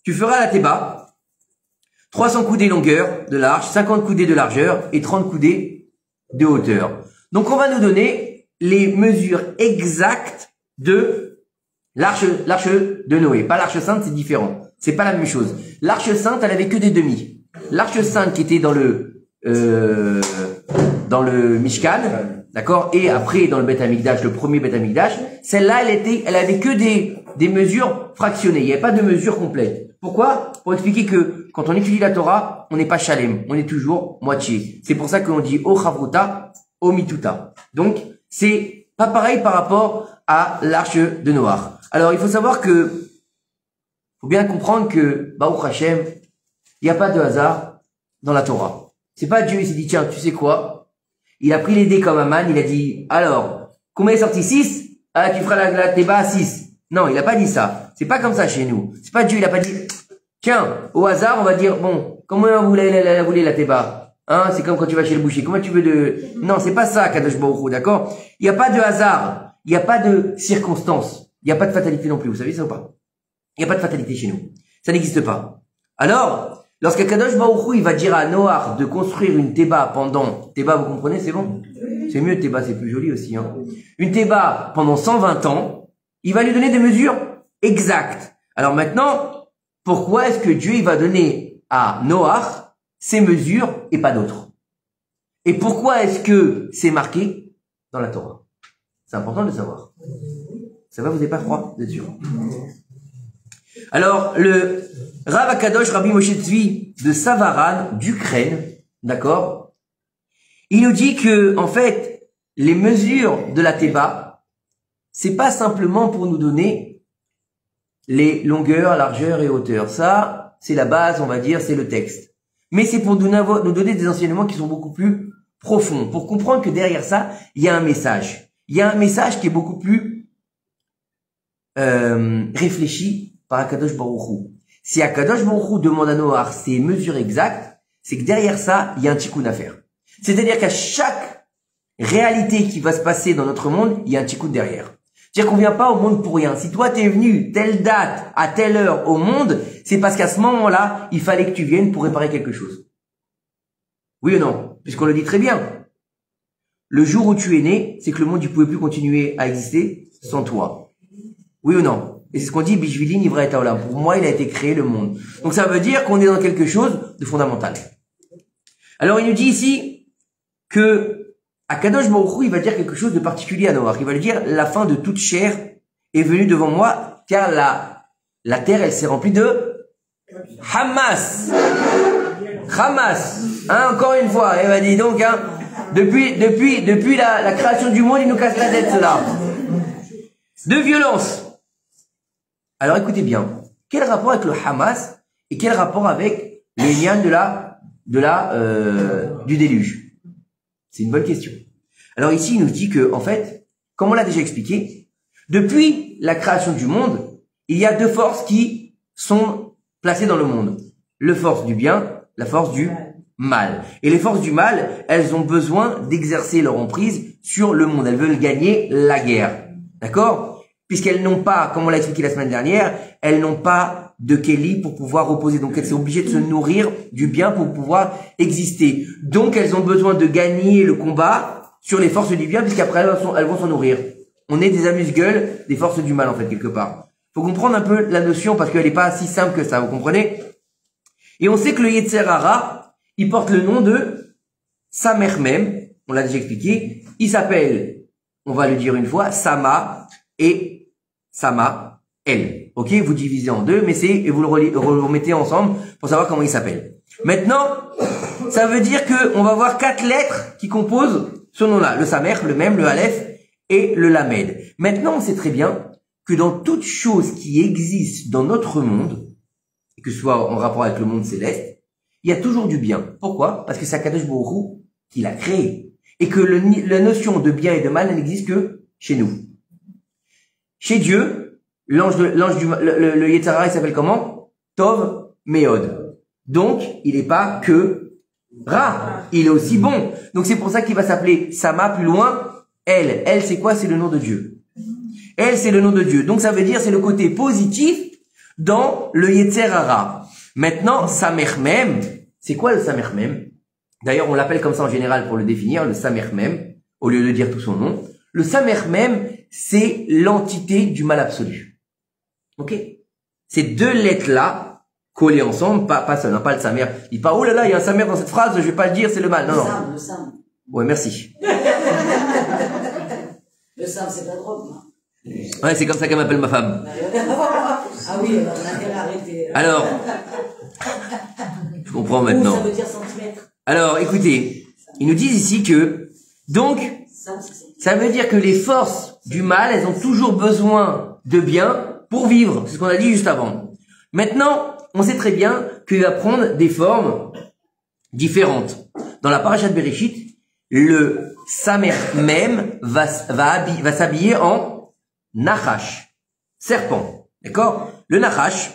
tu feras la Théba 300 coudées longueur de l'arche, 50 coudées de largeur et 30 coudées de hauteur. Donc on va nous donner les mesures exactes de l'arche de Noé. Pas l'arche sainte, c'est différent. C'est pas la même chose. L'arche sainte, elle avait que des demi. L'arche sainte qui était dans le Mishkan, d'accord, et après dans le Beth Amikdash, le premier Beth Amikdash, celle-là, elle avait que des mesures fractionnées. Il n'y avait pas de mesure complète. Pourquoi? Pour expliquer que quand on étudie la Torah, on n'est pas shalem, on est toujours moitié. C'est pour ça qu'on dit o chavruta, o mituta. Donc, c'est pas pareil par rapport à l'arche de Noach. Alors, il faut savoir que, faut bien comprendre que, Baruch Hashem, il n'y a pas de hasard dans la Torah. C'est pas Dieu, il s'est dit, tiens, tu sais quoi? Il a pris les dés comme Aman, il a dit, alors, combien est sorti? 6? Ah, tu feras la Théba à 6. Non, il a pas dit ça. C'est pas comme ça chez nous. C'est pas Dieu, il a pas dit, tiens, au hasard, on va dire, bon, comment vous la voulez la Théba? Hein, c'est comme quand tu vas chez le boucher. Comment tu veux de... Non, c'est pas ça, Kadosh Baruch Hu, d'accord? Il n'y a pas de hasard. Il n'y a pas de circonstance. Il n'y a pas de fatalité non plus. Vous savez ça ou pas? Il n'y a pas de fatalité chez nous. Ça n'existe pas. Alors, lorsque Kadosh Baruch Hu, il va dire à Noach de construire une Théba pendant... Théba, vous comprenez, c'est bon? C'est mieux, Théba, c'est plus joli aussi, hein. Une Théba pendant 120 ans, il va lui donner des mesures exactes. Alors maintenant, pourquoi est-ce que Dieu, il va donner à Noach ces mesures et pas d'autres? Et pourquoi est-ce que c'est marqué dans la Torah? C'est important de le savoir. Ça va, vous n'avez pas froid, vous êtes sûr? Alors, le Rav Akadosh Rabbi Moshe Tzvi de Savaran, d'Ukraine, d'accord? Il nous dit que, en fait, les mesures de la Théba, c'est pas simplement pour nous donner les longueurs, largeurs et hauteurs. Ça, c'est la base, on va dire, c'est le texte. Mais c'est pour nous donner des enseignements qui sont beaucoup plus profond pour comprendre que derrière ça, il y a un message. Il y a un message qui est beaucoup plus réfléchi par Akadosh Baruch Hu. Si Akadosh Baruch Hu demande à Noach ses mesures exactes, c'est que derrière ça, il y a un tikkun à faire. C'est-à-dire qu'à chaque réalité qui va se passer dans notre monde, il y a un tikkun derrière. C'est-à-dire qu'on vient pas au monde pour rien. Si toi t'es venu telle date, à telle heure au monde, c'est parce qu'à ce moment-là, il fallait que tu viennes pour réparer quelque chose. Oui ou non? Puisqu'on le dit très bien. Le jour où tu es né, c'est que le monde ne pouvait plus continuer à exister sans toi. Oui ou non? Et c'est ce qu'on dit, Bishvili Nivra et Haolam. Pour moi, il a été créé le monde. Donc ça veut dire qu'on est dans quelque chose de fondamental. Alors il nous dit ici que Akadosh Baruch Hu, il va dire quelque chose de particulier à Noach. Il va lui dire, la fin de toute chair est venue devant moi, car la terre, elle s'est remplie de Hamas. Hamas. Hein, encore une fois, il va dire donc, hein, depuis la création du monde, il nous casse la tête, cela. De violence. Alors écoutez bien, quel rapport avec le Hamas et quel rapport avec le lien du déluge? C'est une bonne question. Alors ici, il nous dit que, en fait, comme on l'a déjà expliqué, depuis la création du monde, il y a deux forces qui sont placées dans le monde. La force du bien, la force du mal. Et les forces du mal, elles ont besoin d'exercer leur emprise sur le monde. Elles veulent gagner la guerre. D'accord? Puisqu'elles n'ont pas, comme on l'a expliqué la semaine dernière, elles n'ont pas de Kéli pour pouvoir reposer. Donc elles sont obligées de se nourrir du bien pour pouvoir exister. Donc elles ont besoin de gagner le combat sur les forces du bien, puisqu'après elles vont s'en nourrir. On est des amuse-gueules des forces du mal, en fait, quelque part. Faut comprendre un peu la notion, parce qu'elle n'est pas si simple que ça, vous comprenez? Et on sait que le Yetzer Hara, il porte le nom de Samer Mem, on l'a déjà expliqué. Il s'appelle, on va le dire une fois, Sama et Sama El. Ok, vous divisez en deux, mais et vous le remettez ensemble pour savoir comment il s'appelle. Maintenant, ça veut dire que on va voir 4 lettres qui composent ce nom-là. Le Samer, le Mem, le Aleph et le Lamed. Maintenant, on sait très bien que dans toute chose qui existe dans notre monde, que ce soit en rapport avec le monde céleste, il y a toujours du bien. Pourquoi? Parce que c'est Akadosh Baruch Hu qui l'a créé. Et que la notion de bien et de mal n'existe que chez nous. Chez Dieu, le Yetzer Hara, il s'appelle comment? Tov Meod. Donc, il n'est pas que Ra, il est aussi bon. Donc c'est pour ça qu'il va s'appeler Sama plus loin, El. El, c'est quoi? C'est le nom de Dieu. El, c'est le nom de Dieu. Donc ça veut dire c'est le côté positif dans le Yetzer Hara. Maintenant, Samer Mem, c'est quoi le Samer Mem? D'ailleurs, on l'appelle comme ça en général pour le définir, le Samer Mem, au lieu de dire tout son nom. Le Samer Mem, c'est l'entité du mal absolu. Ok? Ces deux lettres-là, collées ensemble, pas seul, pas le Samer. Il dit pas, oh là là, il y a un Samer dans cette phrase, je vais pas le dire, c'est le mal. Non, non. Le Sam. Ouais, merci. Le Sam, c'est pas drôle, non? Ouais, c'est comme ça qu'elle m'appelle ma femme. Ah oui, on a intérêt à arrêter. Alors, je comprends maintenant. Ça veut dire centimètre. Alors, écoutez, ils nous disent ici que, donc, ça veut dire que les forces du mal, elles ont toujours besoin de bien pour vivre. C'est ce qu'on a dit juste avant. Maintenant, on sait très bien qu'il va prendre des formes différentes. Dans la parashat de Bereshit, le Samer Mem va s'habiller en Nachash, serpent. D'accord? Le Nachash,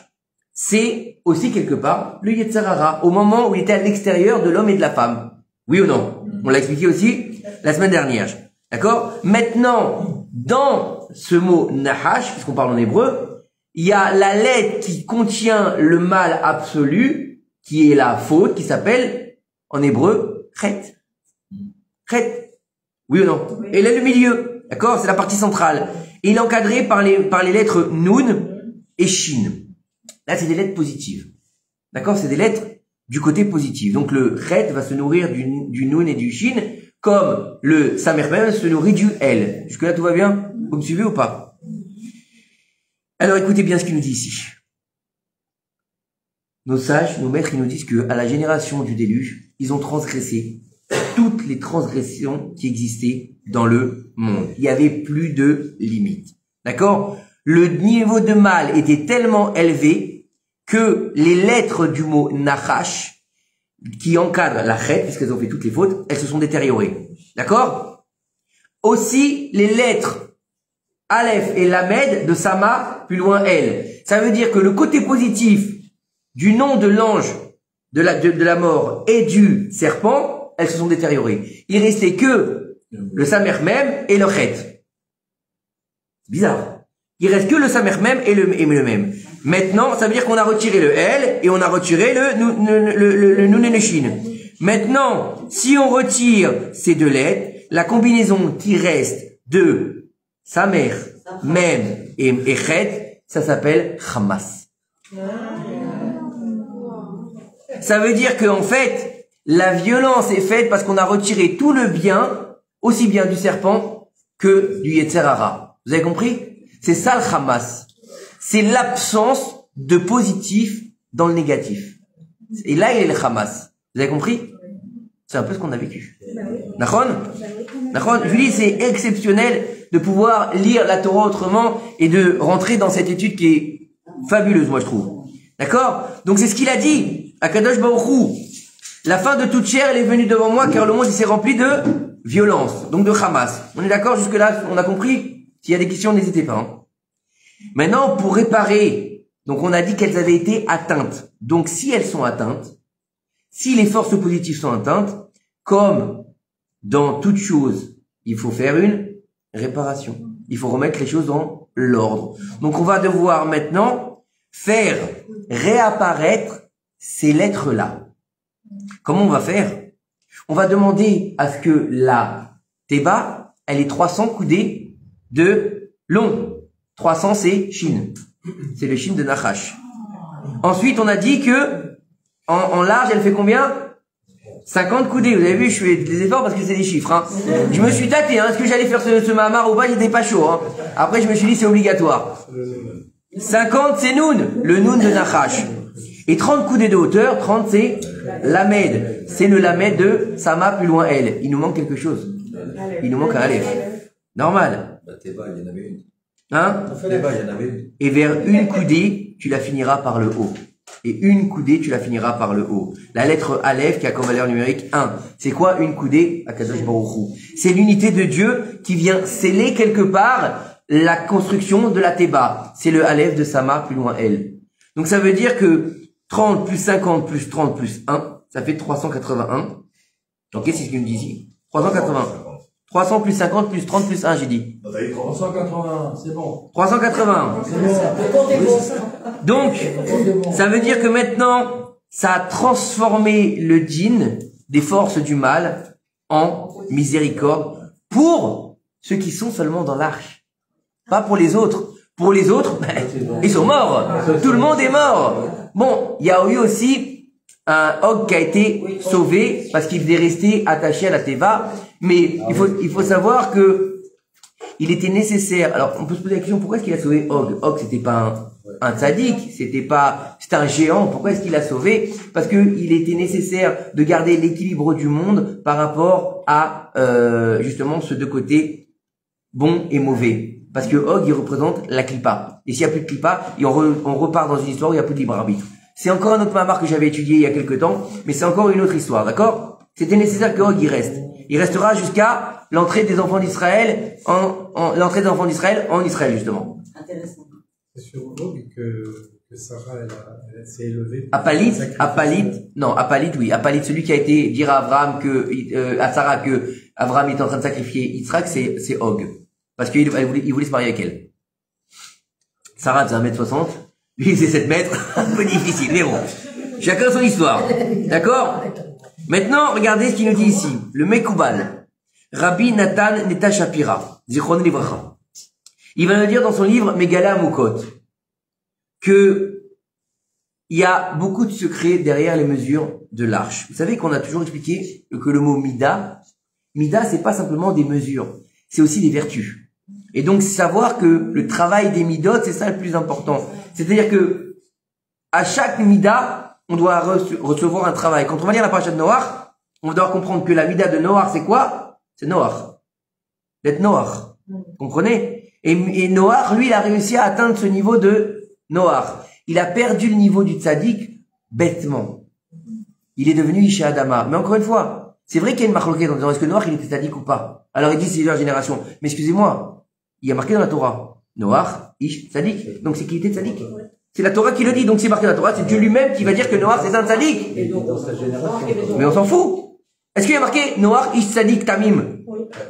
c'est aussi quelque part le Yetzer Hara, au moment où il était à l'extérieur de l'homme et de la femme. Oui ou non? On l'a expliqué aussi la semaine dernière. D'accord? Maintenant, dans ce mot Nahash, puisqu'on parle en hébreu, il y a la lettre qui contient le mal absolu, qui est la faute, qui s'appelle, en hébreu, Chet. Chet. Oui ou non? Et là, le milieu. D'accord? C'est la partie centrale. Et il est encadré par les lettres Nun et Shin. Là, c'est des lettres positives. D'accord? C'est des lettres du côté positif. Donc, le Chet va se nourrir du Nun et du Shin, comme le Samer Mem se nourrit du L. Jusque-là, tout va bien? Vous me suivez ou pas? Alors, écoutez bien ce qu'il nous dit ici. Nos sages, nos maîtres, ils nous disent que à la génération du déluge, ils ont transgressé toutes les transgressions qui existaient dans le monde. Il y avait plus de limites. D'accord? Le niveau de mal était tellement élevé que les lettres du mot Nachash qui encadrent la chet, puisqu'elles ont fait toutes les fautes, elles se sont détériorées. D'accord? Aussi, les lettres Aleph et Lamed de Sama, plus loin elle. Ça veut dire que le côté positif du nom de l'ange de la mort et du serpent, elles se sont détériorées. Il restait que le Samer même et le Chet. C'est bizarre. Il reste que le Samer même et le même. Maintenant, ça veut dire qu'on a retiré le L et on a retiré le Nun et le Shin. Maintenant, si on retire ces deux lettres, la combinaison qui reste de Samer, Mem et Chet, ça s'appelle Hamas. Ça veut dire qu'en fait, la violence est faite parce qu'on a retiré tout le bien, aussi bien du serpent que du Yetzer Hara. Vous avez compris? C'est ça le Hamas. C'est l'absence de positif dans le négatif. Et là, il est le Hamas. Vous avez compris? C'est un peu ce qu'on a vécu. Nachon? Nachon? Je dis, c'est exceptionnel de pouvoir lire la Torah autrement et de rentrer dans cette étude qui est fabuleuse, moi, je trouve. D'accord? Donc, c'est ce qu'il a dit à Kadosh Baruch Hu. La fin de toute chair, elle est venue devant moi car le monde, il s'est rempli de violence. Donc, de Hamas. On est d'accord? Jusque-là, on a compris? S'il y a des questions, n'hésitez pas. Hein. Maintenant, pour réparer, donc on a dit qu'elles avaient été atteintes. Donc, si elles sont atteintes, si les forces positives sont atteintes, comme dans toute chose, il faut faire une réparation. Il faut remettre les choses dans l'ordre. Donc, on va devoir maintenant faire réapparaître ces lettres-là. Comment on va faire? On va demander à ce que la Teba, elle ait 300 coudées de long. 300, c'est Shin. C'est le Shin de Nachash. Ensuite, on a dit que en large, elle fait combien? 50 coudées. Vous avez vu, je fais des efforts parce que c'est des chiffres. Hein. Je me suis tâté. Est-ce que j'allais faire ce mamar ou pas? Il n'était pas chaud. Hein. Après, je me suis dit, c'est obligatoire. 50, c'est Noun, le Noun de Nachash. Et 30 coudées de hauteur, 30, c'est Lamed. C'est le Lamed de Sama, plus loin elle. Il nous manque quelque chose. Il nous manque un Aleph. Normal. La Théba, il y en avait une. Hein? La Théba, il y en avait une. Et vers une coudée, tu la finiras par le haut. Et une coudée, tu la finiras par le haut. La lettre Aleph qui a comme valeur numérique 1. C'est quoi une coudée? Akadosh Baruch Hu. C'est l'unité de Dieu qui vient sceller quelque part la construction de la Théba. C'est le Aleph de Sama, plus loin elle. Donc ça veut dire que 30 plus 50 plus 30 plus 1, ça fait 381. Donc qu'est-ce qu'il me dit ici? 381. 300 plus 50 plus 30 plus 1, j'ai dit. 381, c'est bon. 381. Donc, ça veut dire que maintenant, ça a transformé le djinn des forces du mal en miséricorde pour ceux qui sont seulement dans l'arche. Pas pour les autres. Pour les autres, ils sont morts. Tout le monde est mort. Bon, il y a eu aussi un Og qui a été sauvé parce qu'il devait rester attaché à la Teva. Mais il faut savoir que il était nécessaire. Alors, on peut se poser la question, pourquoi est-ce qu'il a sauvé Og? Og, c'était pas un tzaddik, c'était un géant. Pourquoi est-ce qu'il a sauvé? Parce que il était nécessaire de garder l'équilibre du monde par rapport à, justement, ce deux côtés bon et mauvais. Parce que Og, il représente la clipa. Et s'il n'y a plus de clipa, on repart dans une histoire où il n'y a plus de libre arbitre. C'est encore un autre mamar que j'avais étudié il y a quelques temps, mais c'est encore une autre histoire, d'accord? C'était nécessaire que Og, il reste. Il restera jusqu'à l'entrée des enfants d'Israël l'entrée des enfants d'Israël en Israël, justement. Intéressant. C'est sur Og que Sarah, elle s'est élevée. Apalit, oui. Apalit, celui qui a été dire à Abraham à Sarah que Abraham était en train de sacrifier Yitzhak, c'est Og. Parce qu'il voulait se marier avec elle. Sarah faisait 1m60, lui il faisait 7 mètres, un peu difficile, mais bon. Chacun son histoire. D'accord? Maintenant, regardez ce qu'il nous dit ici. Le Mekoubal. Rabbi Nathan Neta Shapira. Zichron Livracha. Il va nous dire dans son livre Megala Mukot que il y a beaucoup de secrets derrière les mesures de l'arche. Vous savez qu'on a toujours expliqué que le mot Mida, c'est pas simplement des mesures, c'est aussi des vertus. Et donc, savoir que le travail des midot, c'est ça le plus important. C'est-à-dire que, à chaque mida, on doit recevoir un travail. Quand on va lire la paracha de Noach, on doit comprendre que la mida de Noach, c'est quoi? C'est Noach. D'être Noach. Vous comprenez? Et Noach, lui, il a réussi à atteindre ce niveau de Noach. Il a perdu le niveau du tzaddik bêtement. il est devenu Isha Adama. Mais encore une fois, c'est vrai qu'il y a une marloquette en disant est-ce que Noach il était tzaddik ou pas. Alors il dit c'est leur génération. Mais excusez-moi, il y a marqué dans la Torah, Noach, Ish, tzaddik. Donc c'est qu'il était tzaddik. C'est la Torah qui le dit, donc c'est marqué dans la Torah, c'est Dieu lui-même qui va dire que Noach c'est un tzaddik. Mais on s'en fout. Est-ce qu'il y a marqué Noach, Ish, tzaddik, Tamim?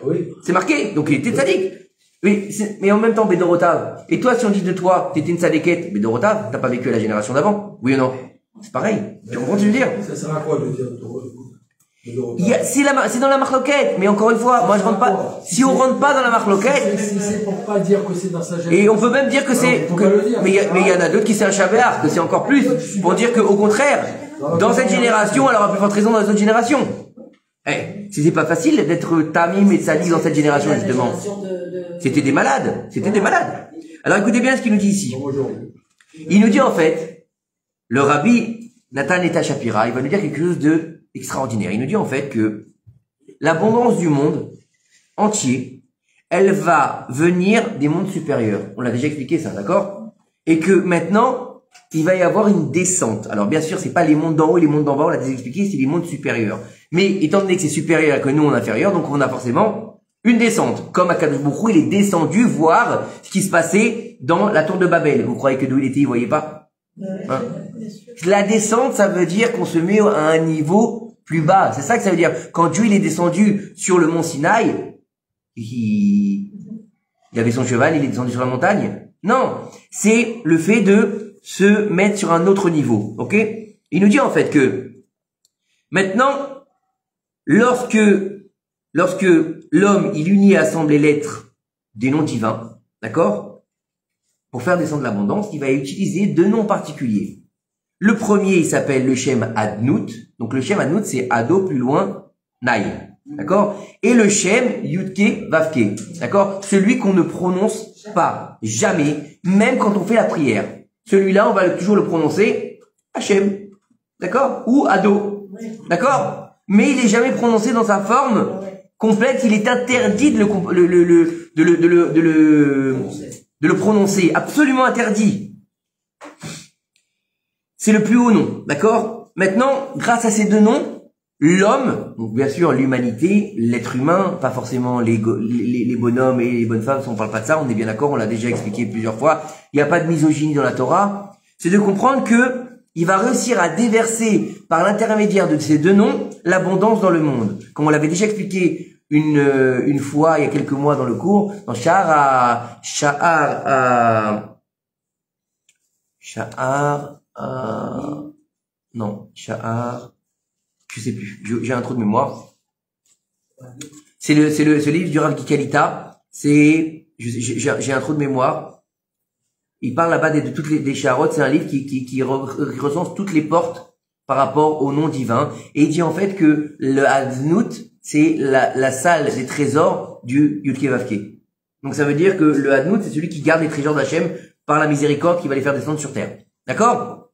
Oui. C'est marqué, donc il était tzaddik. Oui, mais en même temps, Bédorotav. Et toi, si on dit de toi, t'étais une tzaddiquette, Bédorotav, t'as pas vécu à la génération d'avant? Oui ou non? C'est pareil. Tu comprends ce que je veux dire? Ça sert à quoi de dire C'est dans la marloquette, mais encore une fois, moi je rentre pas, si on rentre pas dans la marloquette, c'est pour pas dire que c'est dans sa génération. et on peut même dire que c'est, mais il y en a d'autres qui c'est un chabéar, que c'est encore plus, pour dire que, au contraire, dans cette génération, elle aura plus forte raison dans les autres générations. C'était pas facile d'être Tamim et Tzaddik dans cette génération, justement. C'était des malades. C'était des malades. Alors écoutez bien ce qu'il nous dit ici. Il nous dit en fait, le rabbi Nathan Eta Shapira, il va nous dire quelque chose de extraordinaire. Il nous dit en fait que l'abondance du monde entier, elle va venir des mondes supérieurs. On l'a déjà expliqué ça, d'accord? Et que maintenant, il va y avoir une descente. Alors bien sûr, c'est pas les mondes d'en haut et les mondes d'en bas, on l'a déjà expliqué, c'est les mondes supérieurs. Mais étant donné que c'est supérieur et que nous on est inférieur, donc on a forcément une descente. Comme Akadosh Baruch Hu, il est descendu voir ce qui se passait dans la tour de Babel. Vous croyez que d'où il était, il voyait pas? Hein? La descente, ça veut dire qu'on se met à un niveau plus bas. C'est ça que ça veut dire. Quand Dieu il est descendu sur le mont Sinaï, il avait son cheval, il est descendu sur la montagne. Non, c'est le fait de se mettre sur un autre niveau. Ok? Il nous dit en fait que maintenant, lorsque l'homme, il unit et assemble les lettres des noms divins, d'accord? Pour faire descendre l'abondance, il va utiliser deux noms particuliers. Le premier, il s'appelle le Shem Adnout. Donc le Shem Adnout, c'est Ado plus loin, Naï. D'accord? Et le Shem Yudke Vavke. D'accord? Celui qu'on ne prononce pas, jamais, même quand on fait la prière. Celui-là, on va toujours le prononcer Hachem. D'accord? Ou Ado. D'accord? Mais il est jamais prononcé dans sa forme complète. Il est interdit de le prononcer. Absolument interdit. C'est le plus haut nom. D'accord? Maintenant, grâce à ces deux noms, l'homme, donc bien sûr l'humanité, l'être humain, pas forcément les bonhommes et les bonnes femmes, si on parle pas de ça, on est bien d'accord, on l'a déjà expliqué plusieurs fois. Il n'y a pas de misogynie dans la Torah. C'est de comprendre que il va réussir à déverser par l'intermédiaire de ces deux noms l'abondance dans le monde. Comme on l'avait déjà expliqué une fois, il y a quelques mois dans le cours, dans Sha'ar, je sais plus, j'ai un trou de mémoire. C'est ce livre du Rav Gikalita, j'ai un trou de mémoire. Il parle là-bas de toutes des Shaharot, c'est un livre qui recense toutes les portes par rapport au nom divin. Et il dit en fait que le Hadnout, c'est la salle des trésors du Yudke Vavke. Donc ça veut dire que le Hadnout, c'est celui qui garde les trésors d'Hachem par la miséricorde qui va les faire descendre sur terre. D'accord?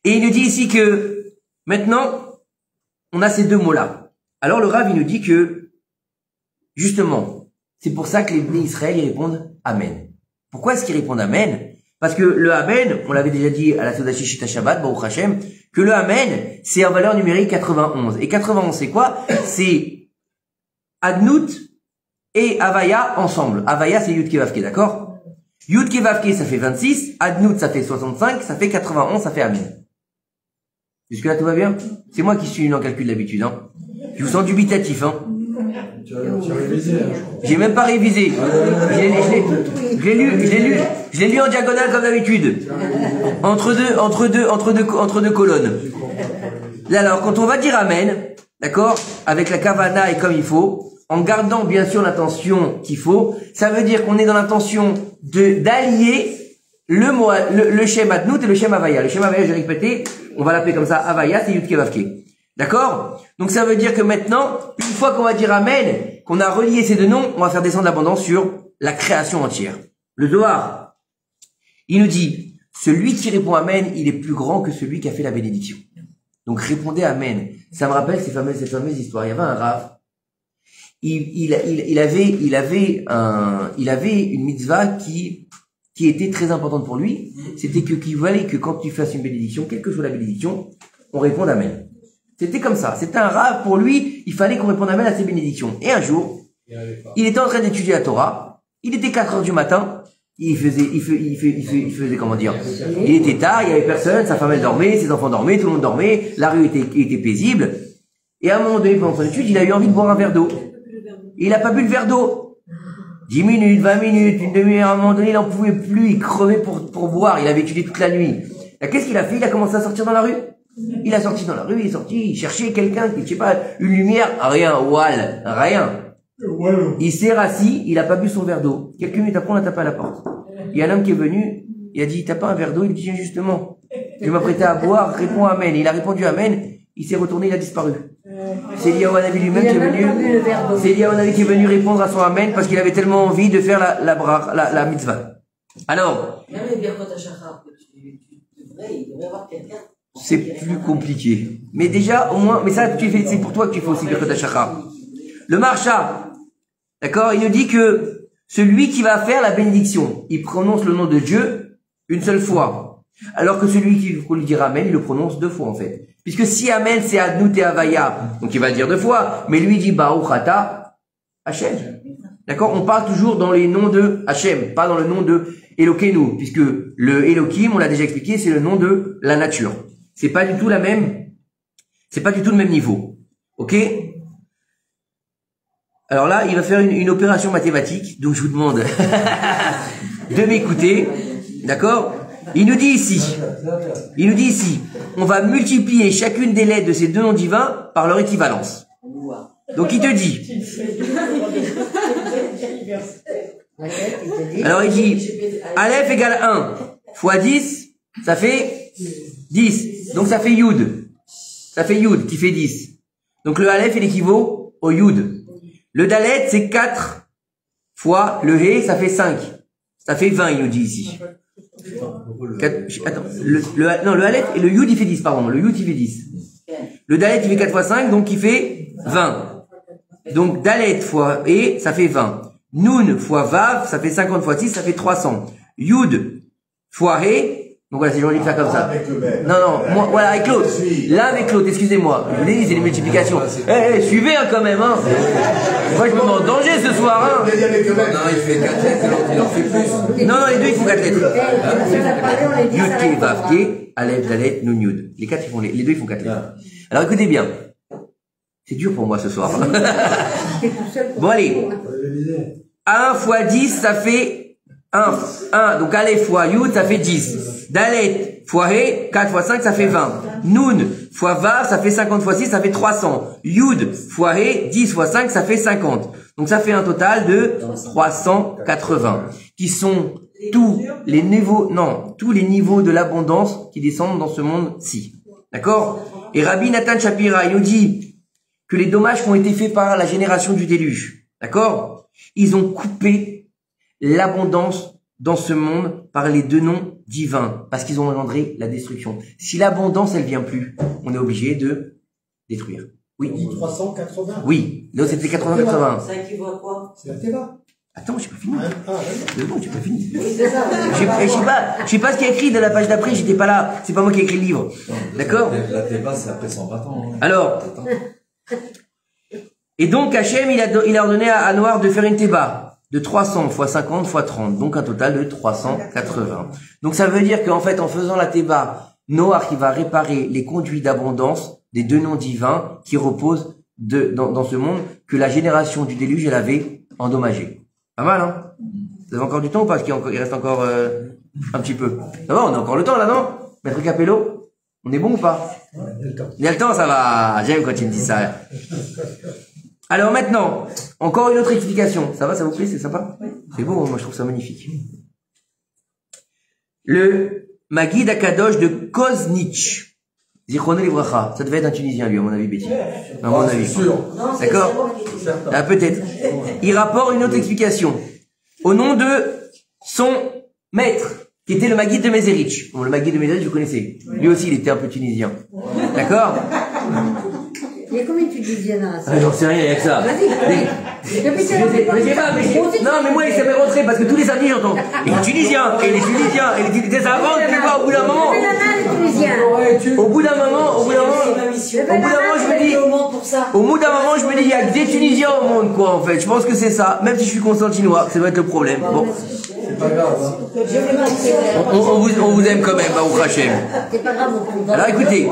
Et il nous dit ici que maintenant, on a ces deux mots-là. Alors le Rav, il nous dit que, justement, c'est pour ça que les Bnei Israël, ils répondent Amen. Pourquoi est-ce qu'ils répondent Amen? Parce que le Amen, on l'avait déjà dit à la Sodashi Shita Shabbat, Baruch Hashem, que le Amen, c'est en valeur numérique 91. Et 91, c'est quoi? C'est Adnout et Avaya ensemble. Avaya, c'est Yudke Vavke, d'accord? Yudke Vavke, ça fait 26. Adnout, ça fait 65. Ça fait 91, ça fait Amen. Jusque-là, tout va bien? C'est moi qui suis nul en calcul d'habitude, hein. Je vous sens dubitatif, hein. Tu as révisé, hein, je crois. J'ai même pas révisé. Je l'ai lu en diagonale comme d'habitude. Entre deux colonnes. Là, alors, quand on va dire Amen, d'accord, avec la kavana et comme il faut, en gardant bien sûr l'intention qu'il faut, ça veut dire qu'on est dans l'intention d'allier le Shem Adnout et le Shem Avaya. Le Shem Avaya, j'ai répété, on va l'appeler comme ça, Avaya, c'est Yudke Vavke. D'accord? Donc ça veut dire que maintenant, une fois qu'on va dire Amen, qu'on a relié ces deux noms, on va faire descendre l'abondance sur la création entière. Le Zohar, il nous dit, celui qui répond Amen, il est plus grand que celui qui a fait la bénédiction. Donc répondez Amen. Ça me rappelle ces fameuses histoires. Il y avait un Rav, il avait une mitzvah qui était très importante pour lui. C'était qu'il fallait que quand tu fasses une bénédiction, quelle que soit la bénédiction, on réponde Amen. C'était comme ça. C'était un rave. Pour lui, il fallait qu'on réponde amen à ses bénédictions. Et un jour, il était en train d'étudier la Torah. Il était 4 heures du matin. Il faisait comment dire? Il était tard, il y avait personne, sa femme elle dormait, ses enfants dormaient, tout le monde dormait, la rue était paisible. Et à un moment donné, pendant son étude, il a eu envie de boire un verre d'eau. Et il a pas bu le verre d'eau. 10 minutes, 20 minutes, une demi-heure, à un moment donné, il en pouvait plus, il crevait pour boire, il avait étudié toute la nuit. Qu'est-ce qu'il a fait? Il a commencé à sortir dans la rue. Il a sorti dans la rue, il est sorti, il cherchait quelqu'un, je sais pas, une lumière, rien, wall, rien. Il s'est rassis, il a pas bu son verre d'eau. Quelques minutes après, on a tapé à la porte. Il y a un homme qui est venu, il a dit, t'as pas un verre d'eau? Il dit, tiens, justement, je m'apprêtais à boire, réponds amen. Il a répondu amen, il s'est retourné, il a disparu. C'est Eliyahu Hanavi lui-même qui est venu, c'est Eliyahu Hanavi qui est venu répondre à son amen parce qu'il avait tellement envie de faire la mitzvah. Alors. Même les birkot hachachar que tu devrais, il devrait y avoir quelqu'un. C'est plus compliqué. Mais déjà, au moins, mais ça, c'est pour toi que tu fais aussi birkot hachachar. Le marcha, d'accord, il nous dit que celui qui va faire la bénédiction, il prononce le nom de Dieu une seule fois. Alors que celui qui lui dire amen, il le prononce 2 fois en fait. Puisque si amen c'est Adnout et Havaya, donc il va le dire 2 fois, mais lui dit Baruch Ata Hashem. D'accord? On parle toujours dans les noms de Hashem, pas dans le nom de Elokeinu, puisque le Elohim, on l'a déjà expliqué, c'est le nom de la nature. C'est pas du tout le même niveau. Ok? Alors là, il va faire une opération mathématique, donc je vous demande de m'écouter. D'accord? Il nous dit ici, on va multiplier chacune des lettres de ces 2 noms divins par leur équivalence. Donc il te dit, alors il dit, Aleph égale 1 fois 10, ça fait 10. Donc ça fait Yud. Ça fait Yud qui fait 10. Donc le Aleph il équivaut au Yud. Le Dalet c'est 4 fois le He, ça fait 5. Ça fait 20, il nous dit ici. Attends, le Aleph et le Yud il fait 10, pardon. Le Yud il fait 10. Le Dalet il fait 4 fois 5, donc il fait 20. Donc Dalet fois E, ça fait 20. Noun fois Vav, ça fait 50 fois 6, ça fait 300. Yud fois He, donc voilà, c'est joli de faire comme ça. Non, moi, voilà, avec l'autre. Là avec l'autre, excusez-moi. Je vous l'ai dit, c'est les multiplications. Suivez quand même, hein. Moi, je me mets en danger ce soir, hein. Non, il fait 4 lettres, il en fait plus. Non, les 2, ils font 4 lettres. Yud, Ke, Vav, Ke, Aleph, Dalet, Nun, Yud. Les 4, les 2, ils font 4 lettres. Alors, écoutez bien. C'est dur pour moi ce soir. Bon, allez. 1 fois 10, ça fait 1. Donc, Aleph fois Yud, ça fait 10. Dalet fois He, 4 fois 5, ça fait 20. Noun fois Vav, ça fait 50 fois 6, ça fait 300. Yud fois He, 10 fois 5, ça fait 50. Donc ça fait un total de 380. Qui sont tous les niveaux de l'abondance qui descendent dans ce monde-ci. D'accord? Et Rabbi Nathan Shapira, il nous dit que les dommages qui ont été faits par la génération du déluge, d'accord? Ils ont coupé l'abondance dans ce monde par les 2 noms divins, parce qu'ils ont engendré la destruction. Si l'abondance, elle vient plus, on est obligé de détruire. Oui. 380. Oui. Là, c'était 80-80. Ça équivaut à quoi? C'est la Teva. Attends, j'ai pas fini. Non, j'ai pas fini. Oui, c'est ça. Je sais pas ce qu'il y a écrit de la page d'après, j'étais pas là. C'est pas moi qui ai écrit le livre. D'accord? La Teva, c'est après 120 ans. Hein. Alors. Et donc, Hachem, il a ordonné à Noir de faire une Teba. De 300 fois 50 fois 30, donc un total de 380. Donc ça veut dire qu'en fait, en faisant la Teba, Noach qui va réparer les conduits d'abondance des 2 noms divins qui reposent dans ce monde que la génération du déluge elle avait endommagé. Pas mal, hein? Vous avez encore du temps ou pas? Parce qu'il reste encore un petit peu. Ça va, on a encore le temps là, non? Maître Capello, on est bon ou pas? Il y a le temps, ça va. J'aime quand tu me dis ça. Alors maintenant, encore une autre explication. Ça va, ça vous plaît? C'est sympa? C'est beau, moi je trouve ça magnifique. Le Maguid Akadosh de Koznitch. Zichrono Livracha. Ça devait être un Tunisien, lui, à mon avis, Betty. À mon avis. Sûr. D'accord? Ah, peut-être. Il rapporte une autre explication. Au nom de son maître, qui était le Maguid de Mézérich. Bon, le Maguid de Mézérich, vous connaissez. Lui aussi, il était un peu tunisien. D'accord? Il y a combien de Tunisiens dans la salle? J'en sais rien, il y a que ça. Vas-y, Non, mais moi, il s'est fait rentrer parce que tous les samedis, j'entends. Et les Tunisiens, et les Tunisiens, et les Tunisiens, ça avance, tu vois, au bout d'un moment. Au bout d'un moment, je me dis, il y a que des Tunisiens au monde, quoi, en fait. Je pense que c'est ça. Même si je suis constantinois, ça doit être le problème. Bon. C'est pas grave. On vous aime quand même, Baruch Hashem. C'est pas grave, mon Alors écoutez,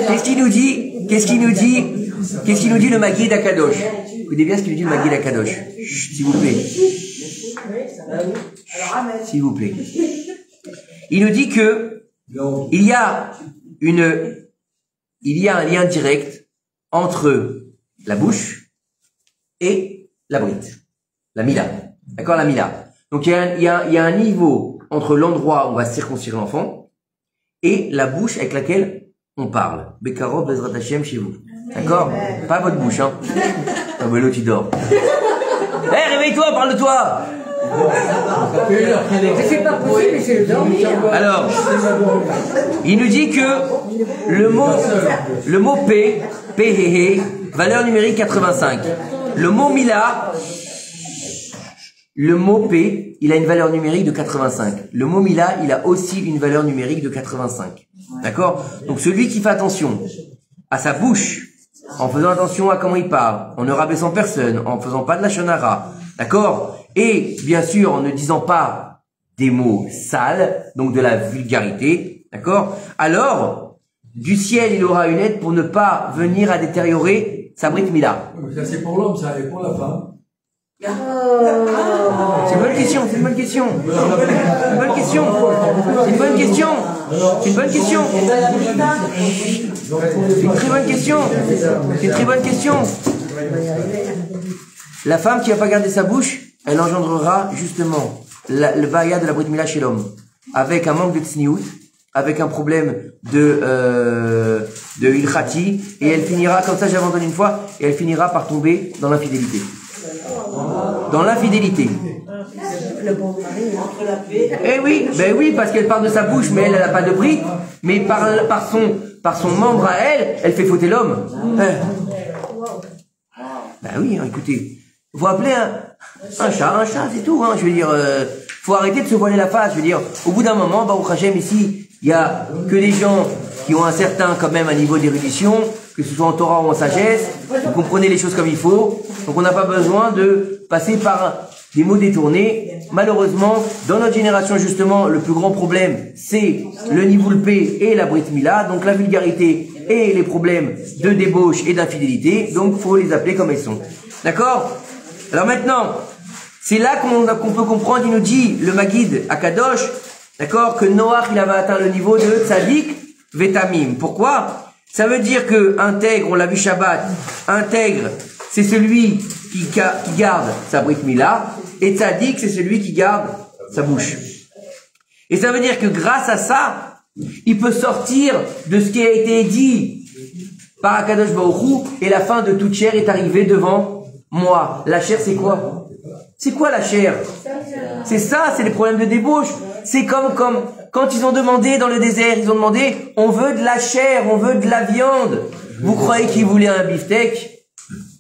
qu'est-ce qu'il nous dit le Maguid Akadosh? Écoutez bien ce qu'il nous dit le Maguid Akadosh. Chut, s'il vous plaît. S'il vous plaît. Il nous dit que il y a un lien direct entre la bouche et la brite. La mila. D'accord, la mila. Donc il y a un niveau entre l'endroit où on va circoncire l'enfant et la bouche avec laquelle on parle. Bekarov Bezrat Hashem chez vous. D'accord? Pas votre bouche, hein. Ah ben l'autre il dort. Hé, réveille-toi, parle de toi. C'est pas possible, c'est le dormir. Alors, il nous dit que le mot P, valeur numérique 85. Le mot Mila, le mot P, il a une valeur numérique de 85. Le mot Mila, il a aussi une valeur numérique de 85. D'accord? Donc celui qui fait attention à sa bouche, en faisant attention à comment il parle, en ne rabaissant personne, en faisant pas de la shonara, d'accord? Et bien sûr en ne disant pas des mots sales, donc de la vulgarité, d'accord? Alors, du ciel, il aura une aide pour ne pas venir à détériorer sa Brit Mila. Ça c'est pour l'homme, ça, et pour la femme. C'est une bonne question, c'est une bonne question. C'est une bonne question. C'est une bonne question. C'est une bonne question. C'est une très bonne question. C'est une très bonne question. La femme qui va pas garder sa bouche, elle engendrera justement le baya de la Brit Mila chez l'homme. Avec un manque de tsniout, avec un problème de ilchati, et elle finira, comme ça j'ai abandonné une fois, et elle finira par tomber dans l'infidélité. Dans l'infidélité. Eh oui, ben oui, parce qu'elle parle de sa bouche, mais elle n'a pas de bris, mais par son membre à elle, elle fait fauter l'homme. Ben oui, hein, écoutez, vous appelez un chat, c'est tout, hein, je veux dire, faut arrêter de se voiler la face, je veux dire, au bout d'un moment, Baruch Hashem, ici, il y a que des gens qui ont un certain, quand même, un niveau d'érudition, que ce soit en Torah ou en sagesse, vous comprenez les choses comme il faut, donc on n'a pas besoin de passer par des mots détournés. Malheureusement, dans notre génération, justement, le plus grand problème, c'est le nivoulpé et la brit mila, donc la vulgarité et les problèmes de débauche et d'infidélité, donc faut les appeler comme elles sont. D'accord? Alors maintenant, c'est là qu'on peut comprendre, il nous dit, le Maguid Akadosh, d'accord, que Noach, il avait atteint le niveau de Tzadik Vetamim. Pourquoi? Ça veut dire que intègre, on l'a vu Shabbat, intègre, c'est celui qui garde sa Brit Mila, et Tzadik, c'est celui qui garde sa bouche. Et ça veut dire que grâce à ça, il peut sortir de ce qui a été dit par Akadosh Baruch Hu, et la fin de toute chair est arrivée devant moi. La chair, c'est quoi? C'est quoi la chair? C'est ça, c'est les problèmes de débauche. C'est comme quand ils ont demandé dans le désert, ils ont demandé, on veut de la chair, on veut de la viande. Vous croyez qu'ils voulaient un beefsteak?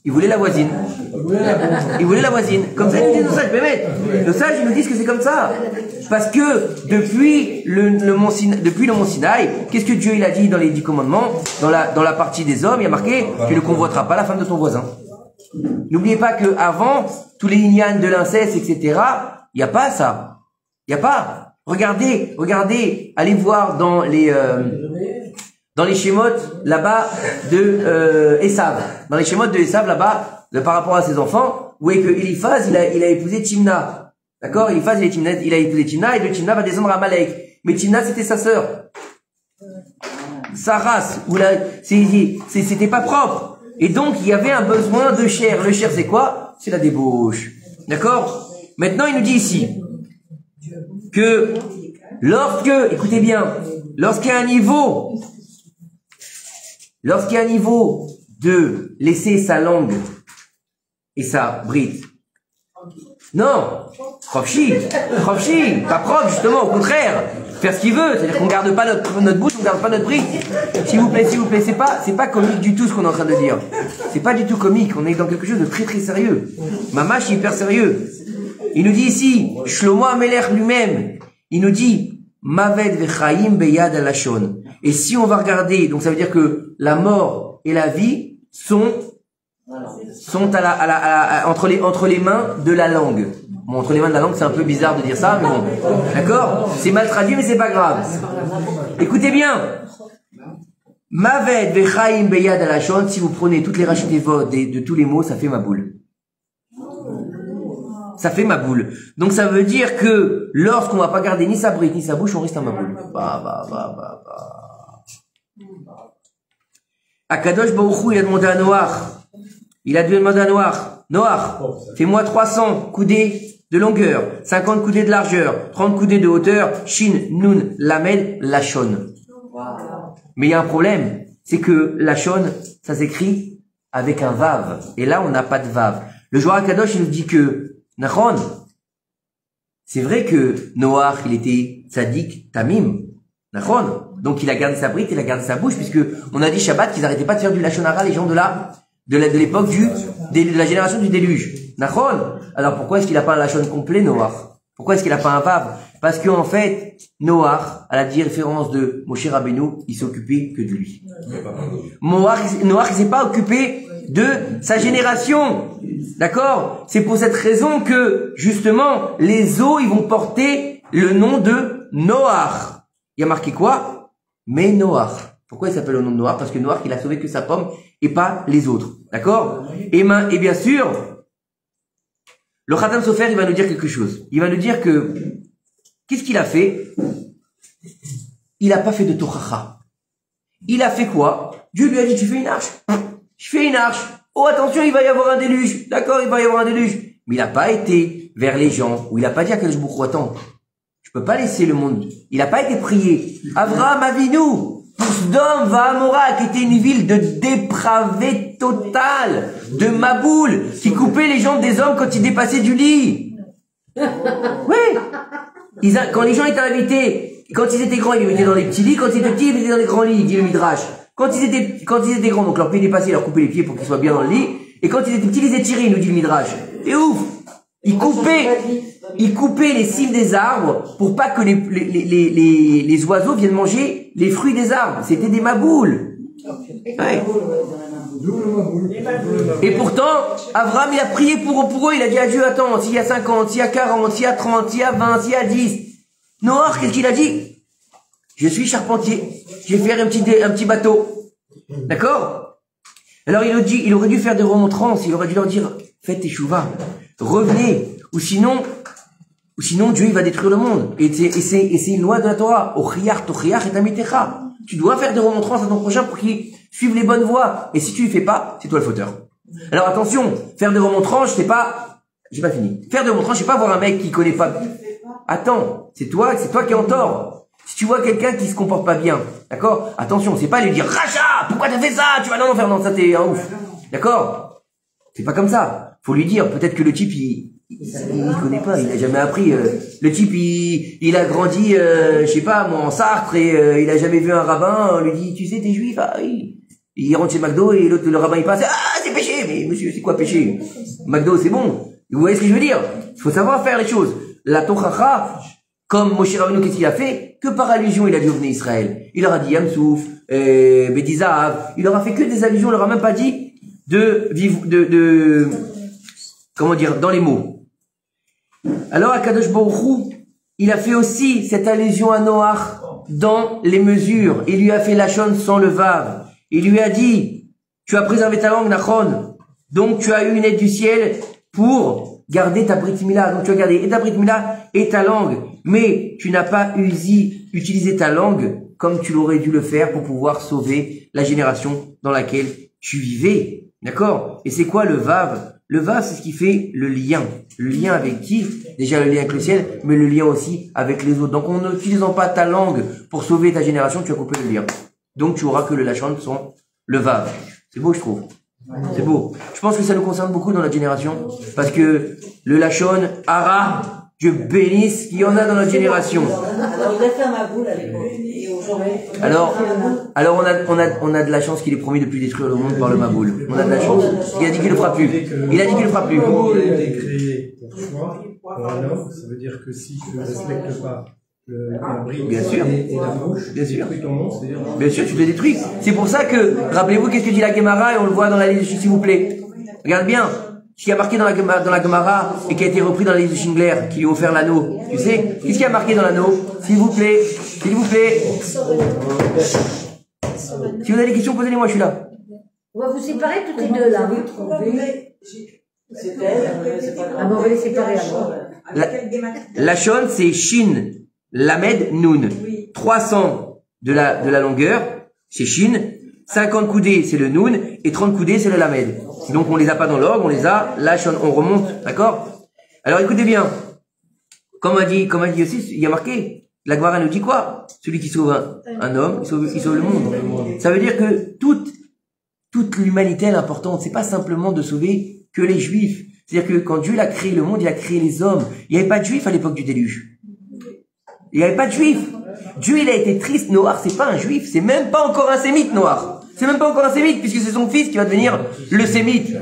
Ils voulaient la voisine. Ils voulaient la voisine. Comme ça, ils nous disent nos sages, nos sages, ils nous disent que c'est comme ça. Parce que depuis le mont Sinaï, qu'est-ce que Dieu il a dit dans les 10 commandements? Dans la partie des hommes, il y a marqué, tu ne convoiteras pas la femme de ton voisin. N'oubliez pas que avant tous les ignanes de l'inceste, etc., il n'y a pas ça. Il n'y a pas. Regardez, allez voir dans les Shemot là-bas de Esav. Dans les Shemot de Esav là-bas, par rapport à ses enfants, vous voyez que Eliphaz, il a épousé Timna. D'accord? Eliphaz, il a épousé Timna, et de Timna va descendre à Amalek. Mais Timna, c'était sa sœur. Sa race, c'était pas propre. Et donc, il y avait un besoin de chair. Le chair, c'est quoi? C'est la débauche. D'accord? Maintenant, il nous dit ici que écoutez bien, lorsqu'il y a un niveau de laisser sa langue et sa brite, non, Chofchi, pas propre, justement, au contraire, faire ce qu'il veut. C'est-à-dire qu'on garde pas notre bouche, on garde pas notre brique. S'il vous plaît, c'est pas comique du tout ce qu'on est en train de dire. C'est pas du tout comique. On est dans quelque chose de très très sérieux. Mamash est hyper sérieux. Il nous dit ici, Shlomo Amelech lui-même, il nous dit, Maved vechaim beyad alashon. Et si on va regarder, donc ça veut dire que la mort et la vie sont entre les mains de la langue. Bon, entre les mains de la langue, c'est un peu bizarre de dire ça, mais bon. D'accord? C'est mal traduit, mais c'est pas grave. Écoutez bien. Maved vechaim beyad alashon, si vous prenez toutes les rachetés de tous les mots, ça fait ma boule. Ça fait ma boule. Donc ça veut dire que lorsqu'on va pas garder ni sa bride ni sa bouche, on reste à ma boule. Akadosh Baruch Hu, il a demandé à Noach. Noach, fais-moi 300 coudées de longueur, 50 coudées de largeur, 30 coudées de hauteur, Shin, Nun, Lamed, Lashon. Mais il y a un problème, c'est que Lashon, ça s'écrit avec un Vav. Et là, on n'a pas de Vav. Le joueur Akadosh, il nous dit que Nachon, c'est vrai que Noach, il était tzaddik, tamim. Nachon. Donc il a gardé sa bride, il a gardé sa bouche, puisque on a dit Shabbat qu'ils n'arrêtaient pas de faire du Lashon Hara, les gens de l'époque de la génération du déluge. Nachon. Alors pourquoi est-ce qu'il n'a pas un Lashon complet, Noach? Pourquoi est-ce qu'il n'a pas un Vav? Parce que en fait, Noach, à la différence de Moshe Rabbeinu, il s'est occupé que de lui. Noach, il s'est pas occupé de sa génération. D'accord? C'est pour cette raison que, justement, les eaux, ils vont porter le nom de Noach. Il y a marqué quoi? Mais Noach. Pourquoi il s'appelle le nom de Noach? Parce que Noach, il a sauvé que sa pomme et pas les autres. D'accord? Et bien sûr, le Khatam Sofer, il va nous dire quelque chose. Il va nous dire que, qu'est-ce qu'il a fait? Il n'a pas fait de Tochacha. Il a fait quoi? Dieu lui a dit, tu fais une arche? Je fais une arche. Oh, attention, il va y avoir un déluge. D'accord, il va y avoir un déluge. Mais il n'a pas été vers les gens, ou il n'a pas dit à Kadosh Baruch Hu, attends, je peux pas laisser le monde. Il n'a pas été prié. Avraham Avinu, pour Sdom, Va'amora, qui était une ville de dépravé total, de Maboul, qui coupait les jambes des hommes quand ils dépassaient du lit. Oui. Quand les gens étaient invités, quand ils étaient grands, ils les mettaient dans les petits lits, quand ils étaient petits, ils les mettaient dans les grands lits, dit le Midrash. Quand ils étaient grands, donc leur pied dépassait, ils leur coupaient les pieds pour qu'ils soient bien dans le lit. Et quand ils étaient petits, ils les étiraient, nous dit le Midrash. C'est ouf! Ils coupaient les cimes des arbres pour pas que les oiseaux viennent manger les fruits des arbres. C'était des maboules. Ouais. Et pourtant, Abraham, il a prié pour eux, il a dit à Dieu, attends, s'il y a 50, s'il y a 40, s'il y a 30, s'il y a 20, s'il y a 10. Noach, qu'est-ce qu'il a dit? Je suis charpentier. Je vais faire un petit bateau. D'accord? Alors il aurait dû faire des remontrances, il aurait dû leur dire, faites teshuva, revenez, ou sinon Dieu il va détruire le monde. Et c'est une loi de la Torah. Tu dois faire des remontrances à ton prochain pour qu'il suive les bonnes voies. Et si tu le fais pas, c'est toi le fauteur. Alors attention, faire des remontrances, c'est pas, j'ai pas fini. Faire des remontrances, c'est pas voir un mec qui connaît pas. Attends, c'est toi qui es en tort. Si tu vois quelqu'un qui se comporte pas bien, d'accord? Attention, c'est pas lui dire, Racha, pourquoi t'as fait ça? Tu vas non faire, non, ça t'es un ouf. D'accord? C'est pas comme ça. Faut lui dire, peut-être que le type, il connaît pas, il a jamais appris. Le type, il a grandi, je sais pas, moi, en Sartre, et il a jamais vu un rabbin, on lui dit, tu sais, t'es juif? Ah oui. Il rentre chez McDo, et le rabbin, il passe, ah, c'est péché. Mais monsieur, c'est quoi péché? McDo, c'est bon. Vous voyez ce que je veux dire? Il faut savoir faire les choses. La Tochacha, comme Moshe Rabbeinu, qu'est-ce qu'il a fait? Que par allusion, il a dit au Bnei Israël. Il leur a dit Yamsouf, Bedizahav. Il leur a fait que des allusions, il leur a même pas dit comment dire, dans les mots. Alors, Akadosh Baruch Hu, il a fait aussi cette allusion à Noach dans les mesures. Il lui a fait la shon sans le vav. Il lui a dit, tu as préservé ta langue, Nachon. Donc, tu as eu une aide du ciel pour garder ta Brit Mila. Donc, tu as gardé et ta Brit Mila et ta langue. Mais tu n'as pas utilisé ta langue comme tu l'aurais dû le faire pour pouvoir sauver la génération dans laquelle tu vivais. D'accord? Et c'est quoi le Vav? Le Vav, c'est ce qui fait le lien. Le lien avec qui? Déjà le lien avec le ciel, mais le lien aussi avec les autres. Donc en n'utilisant pas ta langue pour sauver ta génération, tu as coupé le lien. Donc tu auras que le Lachon sans le Vav. C'est beau, je trouve. C'est beau. Je pense que ça nous concerne beaucoup dans notre génération. Parce que le Lachon Hara, Dieu bénisse ce qu'il y en a dans notre génération. Alors, il a fait ma boule à l'époque. Et aujourd'hui, Alors on a de la chance qu'il ait promis de plus détruire le monde par le Maboul. On a de la chance. Il a dit qu'il le fera plus. Il a dit qu'il le fera plus. Le monde a été créé pour soi, pour un homme. Ça veut dire que si tu ne respectes pas la brique Bien sûr. et la bouche, Bien sûr. tu détruis ton monde, c'est-à-dire... Bien sûr, tu te détruis. C'est pour ça que, rappelez-vous, qu'est-ce que dit la Gemara, et on le voit dans la liste, s'il vous plaît. Regarde bien. Ce qui a marqué dans la Gemara, et qui a été repris dans la liste de Schindler, qui lui a offert l'anneau. Tu sais, qu'est-ce qui a marqué dans l'anneau? S'il vous plaît. S'il vous plaît. Si vous avez des questions, posez-les-moi, je suis là. On va vous séparer toutes les deux là. c'est elle, c'est pas Ah bon, on va les séparer alors. La Shon, c'est Shin, Lamed, Nun. 300 de la longueur, c'est Shin. 50 coudées, c'est le Nun. Et 30 coudées, c'est le Lamed. Donc, on les a pas dans l'ordre, on les a. La Shon, on remonte. D'accord? Alors, écoutez bien. Comme a dit aussi, il y a marqué. La Gemara nous dit quoi? Celui qui sauve un homme, il sauve le monde. Ça veut dire que toute l'humanité est importante. C'est pas simplement de sauver que les Juifs. C'est-à-dire que quand Dieu a créé le monde, il a créé les hommes. Il n'y avait pas de Juifs à l'époque du déluge. Il n'y avait pas de Juifs. Dieu, il a été triste. Noir, c'est pas un Juif. C'est même pas encore un Sémite, Noir. C'est même pas encore un Sémite, puisque c'est son fils qui va devenir le Sémite.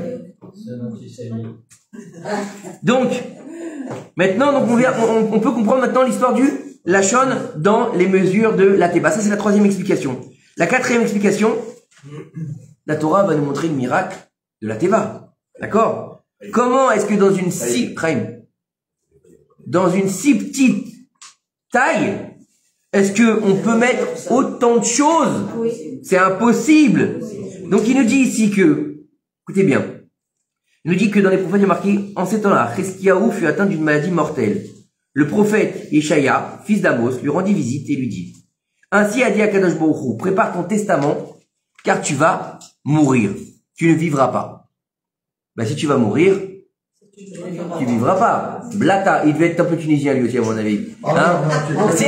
Donc, maintenant, on peut comprendre maintenant l'histoire du Lachon dans les mesures de la Théba. Ça, c'est la troisième explication. La quatrième explication, la Torah va nous montrer le miracle de la Théba. D'accord? Comment est-ce que dans une si petite taille, est-ce que on peut mettre autant de choses? C'est impossible. Donc il nous dit ici que, écoutez bien, il nous dit que dans les prophètes il y a marqué, en ces temps-là, Cheskiaou fut atteint d'une maladie mortelle. Le prophète Yeshaya, fils d'Amos, lui rendit visite et lui dit, ainsi a dit Akadosh Baruch Hu, prépare ton testament, car tu vas mourir. Tu ne vivras pas. Ben, si tu vas mourir, tu vivras pas. Blata, il devait être un peu tunisien lui aussi à mon avis. Hein? Si,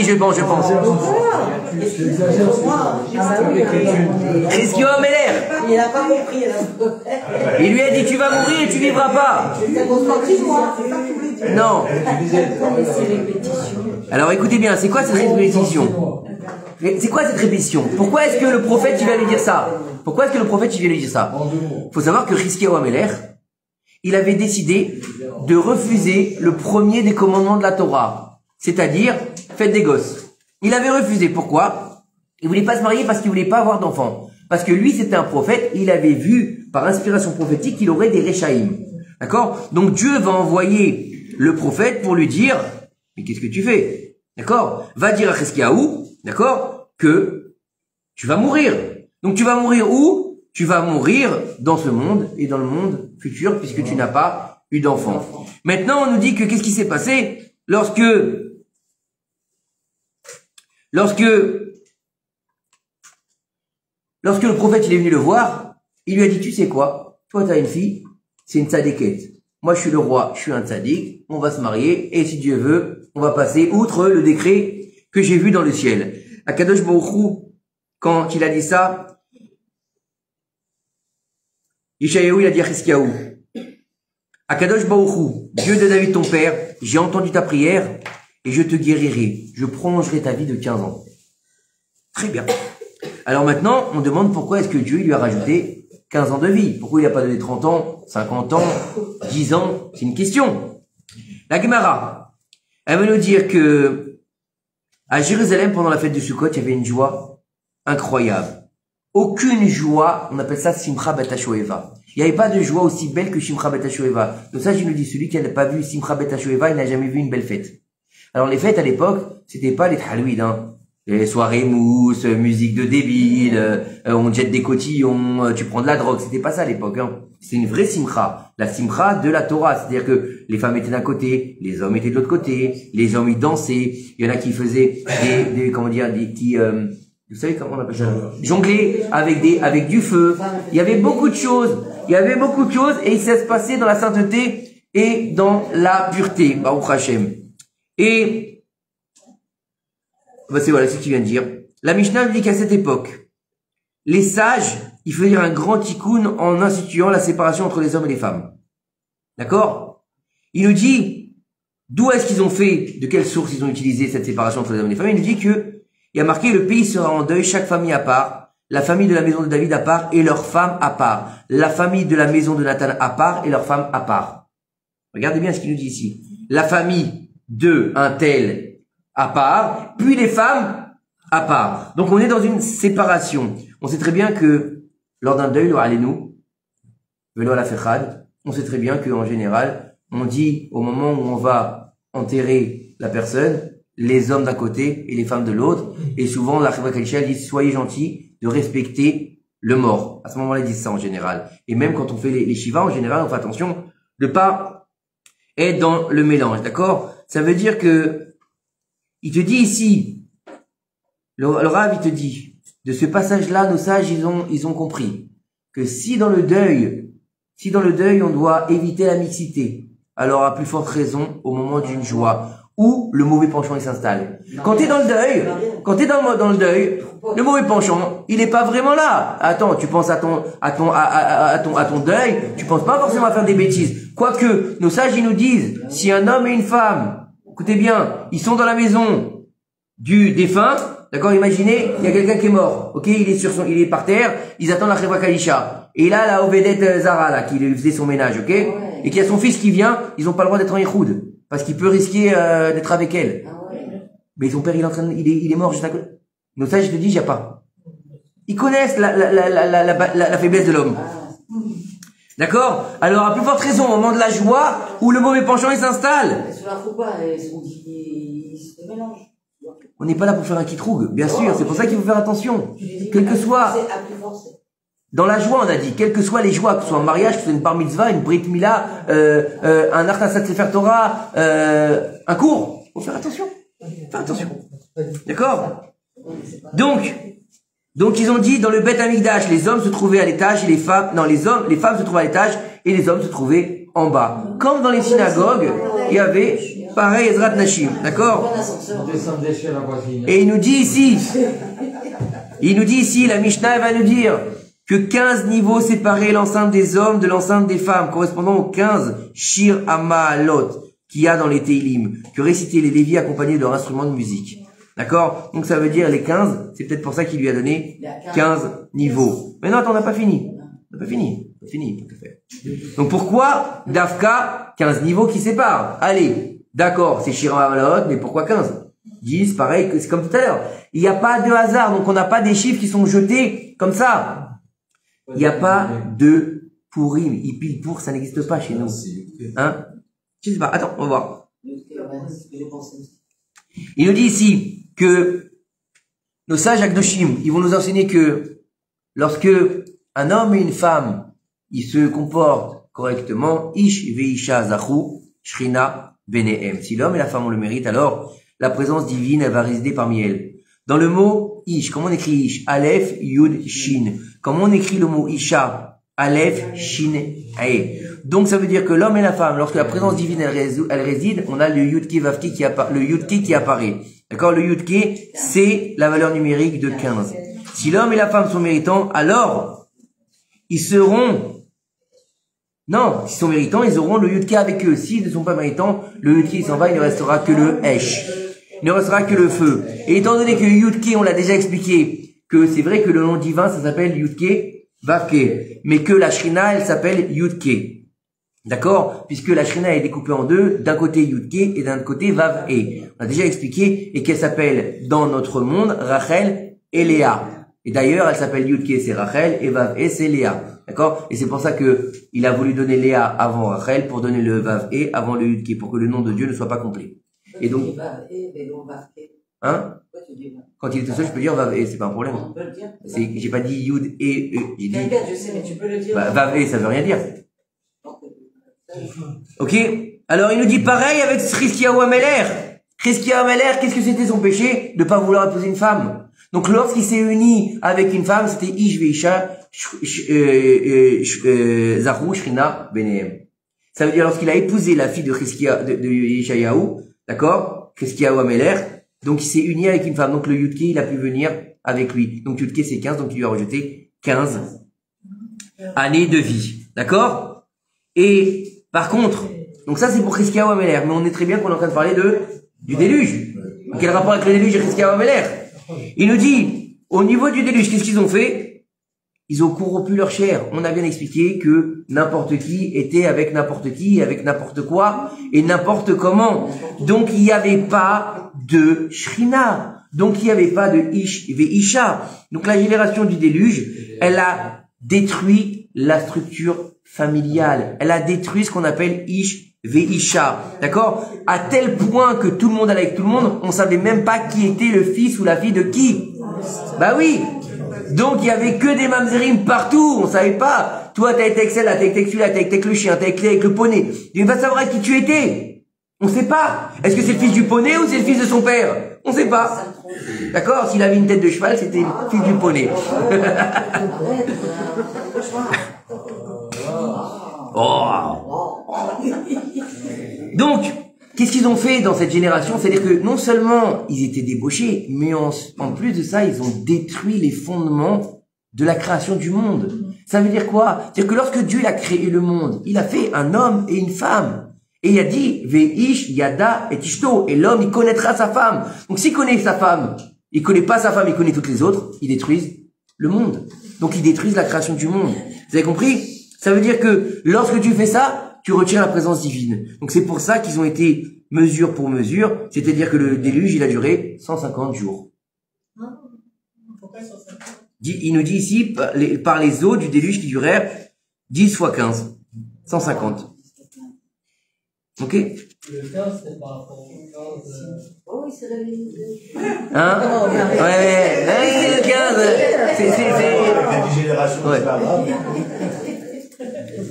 je pense. Cheskio Meller. Il n'a pas compris. Il lui a dit tu vas mourir et tu vivras pas. Non. Alors écoutez bien, c'est quoi cette répétition? C'est quoi cette répétition? Pourquoi est-ce que le prophète il va lui dire ça? Faut savoir que Cheskio Meller, il avait décidé de refuser le premier des commandements de la Torah, c'est-à-dire faites des gosses. Il avait refusé. Pourquoi? Il voulait pas se marier parce qu'il voulait pas avoir d'enfants. Parce que lui, c'était un prophète, il avait vu, par inspiration prophétique, qu'il aurait des Réchaïm. D'accord? Donc Dieu va envoyer le prophète pour lui dire, mais qu'est-ce que tu fais? D'accord? Va dire à Cheskiaou, d'accord, que tu vas mourir. Donc tu vas mourir où? Tu vas mourir dans ce monde et dans le monde futur puisque tu n'as pas eu d'enfant. Maintenant, on nous dit que qu'est-ce qui s'est passé lorsque le prophète il est venu le voir, il lui a dit tu sais quoi, toi tu as une fille, c'est une tzadékette. Moi je suis le roi, je suis un tzaddik, on va se marier et si Dieu veut, on va passer outre le décret que j'ai vu dans le ciel. Akadosh Baruch Hu, quand il a dit ça, Yeshayahu, il a dit à Cheskiaou, Akadosh Baruch Hu, Dieu de David ton père, j'ai entendu ta prière et je te guérirai. Je prolongerai ta vie de 15 ans. Très bien. Alors maintenant, on demande pourquoi est-ce que Dieu lui a rajouté 15 ans de vie. Pourquoi il n'a pas donné 30 ans, 50 ans, 10 ans? C'est une question. La Gemara, elle veut nous dire que à Jérusalem, pendant la fête de Sukkot, il y avait une joie incroyable. Aucune joie, on appelle ça Simcha Bet HaShoeva. Il n'y avait pas de joie aussi belle que Simcha Bet HaShoeva. Donc ça, je nous dis, celui qui n'a pas vu Simcha Bet HaShoeva, il n'a jamais vu une belle fête. Alors les fêtes à l'époque, c'était pas les Halloween, hein. Les soirées mousse, musique de débile, on jette des cotillons, tu prends de la drogue, c'était pas ça à l'époque, hein. C'est une vraie Simcha. La Simcha de la Torah. C'est-à-dire que les femmes étaient d'un côté, les hommes étaient de l'autre côté, les hommes ils dansaient, il y en a qui faisaient des petits, vous savez comment on appelle ça? Jongler avec du feu. Il y avait beaucoup de choses. Et ça se passait dans la sainteté et dans la pureté. Baruch Hashem. Et, c'est ce qu'il vient de dire. La Mishnah dit qu'à cette époque, les sages, il faisaient un grand tikkun en instituant la séparation entre les hommes et les femmes. D'accord? Il nous dit, D'où est-ce qu'ils ont fait, de quelle source ils ont utilisé cette séparation entre les hommes et les femmes? Il nous dit que, il y a marqué, le pays sera en deuil, chaque famille à part, la famille de la maison de David à part et leurs femmes à part, la famille de la maison de Nathan à part et leurs femmes à part. Regardez bien ce qu'il nous dit ici. La famille de un tel à part, puis les femmes à part. Donc on est dans une séparation. On sait très bien que lors d'un deuil, on sait très bien qu'en général, on dit au moment où on va enterrer la personne, les hommes d'un côté et les femmes de l'autre, et souvent la Chevra Kalisha dit soyez gentils de respecter le mort. À ce moment-là, ils disent ça en général. Et même quand on fait les shivas, en général, on fait attention de pas être dans le mélange, d'accord? Ça veut dire que il te dit ici, le Rav il te dit, de ce passage-là, nos sages ils ont compris que si dans le deuil on doit éviter la mixité, alors à plus forte raison au moment d'une joie où le mauvais penchant il s'installe. Quand t'es dans le deuil, le mauvais penchant, il est pas vraiment là. Attends, tu penses à ton deuil, tu penses pas forcément à faire des bêtises. Quoique, nos sages ils nous disent, si un homme et une femme, écoutez bien, ils sont dans la maison du défunt, d'accord, imaginez, il y a quelqu'un qui est mort, ok, il est par terre, ils attendent la Chevra Kalisha. Et là, la Ovedette Zara, là, qui lui faisait son ménage, ok, et qui a son fils qui vient, ils ont pas le droit d'être en Yichoud. Parce qu'il peut risquer d'être avec elle. Mais son père, il est mort juste à côté. Nos sages, je te dis, il n'y a pas. Ils connaissent la faiblesse de l'homme. D'accord? Alors, à plus forte raison, au moment de la joie, où le mauvais penchant, il s'installe. On n'est pas là pour faire un kitrougue, bien sûr. C'est pour ça qu'il faut faire attention. Quel que soit... Dans la joie, on a dit, quelles que soient les joies, que ce soit un mariage, que ce soit une bar mitzvah, une brit mila, un artasat sefer Torah, un cours, faut faire attention. Faire attention. D'accord? Donc ils ont dit, dans le Bet Amikdash, les hommes se trouvaient à l'étage et les femmes se trouvaient à l'étage et les hommes se trouvaient en bas. Comme dans les synagogues, il y avait, pareil, Ezrat Nashim. D'accord? Et il nous dit ici, la Mishnah va nous dire, que 15 niveaux séparés l'enceinte des hommes de l'enceinte des femmes, correspondant aux 15 Shir Amaalot qu'il y a dans les Teilim, que récitaient les Lévis accompagnés de leur instrument de musique. D'accord? Donc ça veut dire les 15, c'est peut-être pour ça qu'il lui a donné 15 niveaux. Mais non, attends, on n'a pas fini. On n'a pas fini. Tout à fait. Donc pourquoi Dafka, 15 niveaux qui séparent? Allez, d'accord, c'est Shir Amaalot, mais pourquoi 15? 10, pareil, c'est comme tout à l'heure. Il n'y a pas de hasard, donc on n'a pas des chiffres qui sont jetés comme ça. Il n'y a pas de pourim. Hippil pour, ça n'existe pas chez nous. Hein? Je sais pas. Attends, on va voir. Il nous dit ici que nos sages Akdoshim, ils vont nous enseigner que lorsque un homme et une femme, ils se comportent correctement, Ish veisha zachu, Shrina benehem. Si l'homme et la femme ont le mérite, alors la présence divine, elle va résider parmi elles. Dans le mot Ish, comment on écrit Ish? Aleph, Yud, Shin. Comment on écrit le mot Isha? Aleph, Shin, Ae. Donc ça veut dire que l'homme et la femme, lorsque la présence divine elle réside, on a le Yudke Vavke qui apparaît. D'accord? Le Yudke, c'est la valeur numérique de 15. Si l'homme et la femme sont méritants, alors ils seront... Non, s'ils sont méritants, ils auront le Yudke avec eux. S'ils ne sont pas méritants, le Yudke il s'en va, il ne restera que le Esh. Il ne restera que le feu. Et étant donné que Yudke, on l'a déjà expliqué, que c'est vrai que le nom divin, ça s'appelle Yudke Vavke, mais que la Shrina, elle s'appelle Yudke. D'accord? Puisque la Shrina est découpée en deux, d'un côté Yudke et d'un côté Vav-E. On a déjà expliqué, et qu'elle s'appelle, dans notre monde, Rachel et Léa. Et d'ailleurs, elle s'appelle Yudke, c'est Rachel, et Vav-E, c'est Léa. D'accord? Et c'est pour ça que il a voulu donner Léa avant Rachel, pour donner le Vav-E avant le Yudke, pour que le nom de Dieu ne soit pas complet. Et donc, hein? Quand il est tout seul, je peux dire Vav-E, c'est pas un problème. J'ai pas dit Yud et E. J'ai dit, je sais, mais tu peux le dire. Vav-E, ça veut rien dire. Ok? Alors, il nous dit pareil avec Chizkiyahu Ameler. Chizkiyahu Ameler, qu'est-ce que c'était son péché? De pas vouloir épouser une femme. Donc, lorsqu'il s'est uni avec une femme, c'était Ish veisha, Zahu, Shrina, Benehem. Ça veut dire lorsqu'il a épousé la fille de Yeshayahu, d'accord? Chizkiyahu Ameler. Donc, il s'est uni avec une femme. Donc, le Yudke, il a pu venir avec lui. Donc, Yudke, c'est 15. Donc, il lui a rejeté 15 années de vie. D'accord? Et, par contre, Donc ça, c'est pour Chizkiyahu Améler. Mais on est très bien qu'on est en train de parler du déluge. Quel rapport avec le déluge et Chizkiyahu Améler? Il nous dit, au niveau du déluge, qu'est-ce qu'ils ont fait? Ils ont corrompu leur chair. On a bien expliqué que n'importe qui était avec n'importe qui, avec n'importe quoi, et n'importe comment. Donc il n'y avait pas de Shrina. Donc il n'y avait pas de Ish Veisha. Donc la génération du déluge, elle a détruit la structure familiale. Elle a détruit ce qu'on appelle Ish Veisha. D'accord? À tel point que tout le monde allait avec tout le monde, on savait même pas qui était le fils ou la fille de qui. Bah oui. Donc il y avait que des mamzerim partout, on savait pas. Toi t'as été avec celle-là, t'as été avec celui-là, t'as été avec le chien, t'as été avec le poney. Tu vas savoir qui tu étais. On sait pas. Est-ce que c'est le fils du poney ou c'est le fils de son père? On sait pas. D'accord? S'il avait une tête de cheval, c'était le fils du poney. Oh. Donc, qu'est-ce qu'ils ont fait dans cette génération? C'est-à-dire que non seulement ils étaient débauchés, mais en plus de ça, ils ont détruit les fondements de la création du monde. Ça veut dire quoi? C'est-à-dire que lorsque Dieu il a créé le monde, il a fait un homme et une femme. Et il a dit, Veish, Yada et Tishto. Et l'homme, il connaîtra sa femme. Donc s'il connaît sa femme, il connaît pas sa femme, il connaît toutes les autres, ils détruisent le monde. Donc ils détruisent la création du monde. Vous avez compris? Ça veut dire que lorsque tu fais ça, tu retires la présence divine. Donc c'est pour ça qu'ils ont été mesure pour mesure, c'est-à-dire que le déluge, il a duré 150 jours. Il nous dit ici, par les eaux du déluge qui durèrent 10 fois 15, 150. Ok? Le 15, c'est par rapport au 15. Oh oui, c'est la ligne. Hein? Ouais, le 15, Il y a des générations, ouais. c'est pas grave.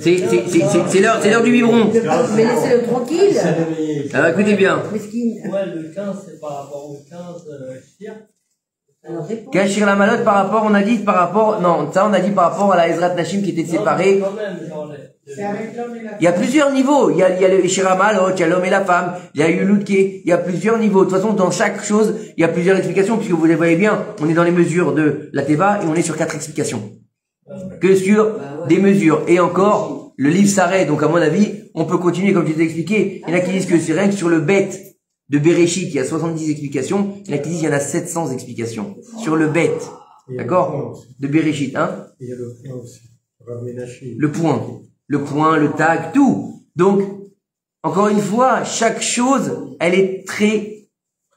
C'est l'heure du biberon. Mais laissez-le tranquille. Alors écoutez bien. Mesquine. Ouais, le 15, c'est par rapport au 15 Shir. Alors réponds. Cachir la malotte par rapport, on a dit par rapport, non, ça on a dit par rapport à la Ezrat Nashim qui était séparée. Quand même, genre, Il y a plusieurs niveaux. Il y a le Shiramalot, il y a l'homme et la femme, il y a Yulutke, il y a plusieurs niveaux. De toute façon, dans chaque chose, il y a plusieurs explications, puisque vous les voyez bien, on est dans les mesures de la Teva et on est sur 4 explications. Que sur des mesures. Et encore, le livre s'arrête. Donc, à mon avis, on peut continuer comme je t'ai expliqué. Il y en a qui disent que c'est rien que sur le bête de Bereshit, il y a 70 explications. Il y en a qui disent qu'il y en a 700 explications. Sur le bête. D'accord? De Bereshit, hein? Il y a le point aussi. Raménaché. Le point, le tag, tout. Donc, encore une fois, chaque chose, elle est très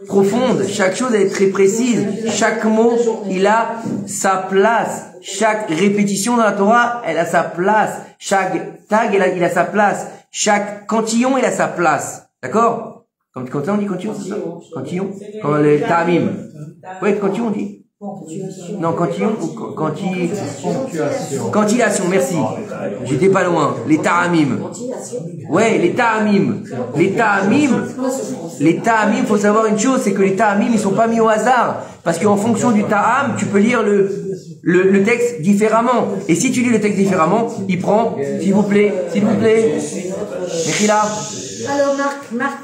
profonde. Chaque chose, elle est très précise. Chaque mot, il a sa place. Chaque répétition dans la Torah, elle a sa place. Chaque tag, il a sa place. Chaque cantillon, il a sa place. D'accord? Quand on dit cantillon, c'est ça? Cantillon? Quand les ta'amim. Oui, cantillon, on dit. Non, cantillon ou cantillation, merci. J'étais pas loin. Les ta'amim. Ouais, les ta'amim. Les ta'amim, faut savoir une chose, c'est que les ta'amim, ils sont pas mis au hasard. Parce qu'en fonction du ta'am, tu peux lire le texte différemment. Et si tu lis le texte différemment, il prend, s'il vous plaît. Mechila. Alors Marc,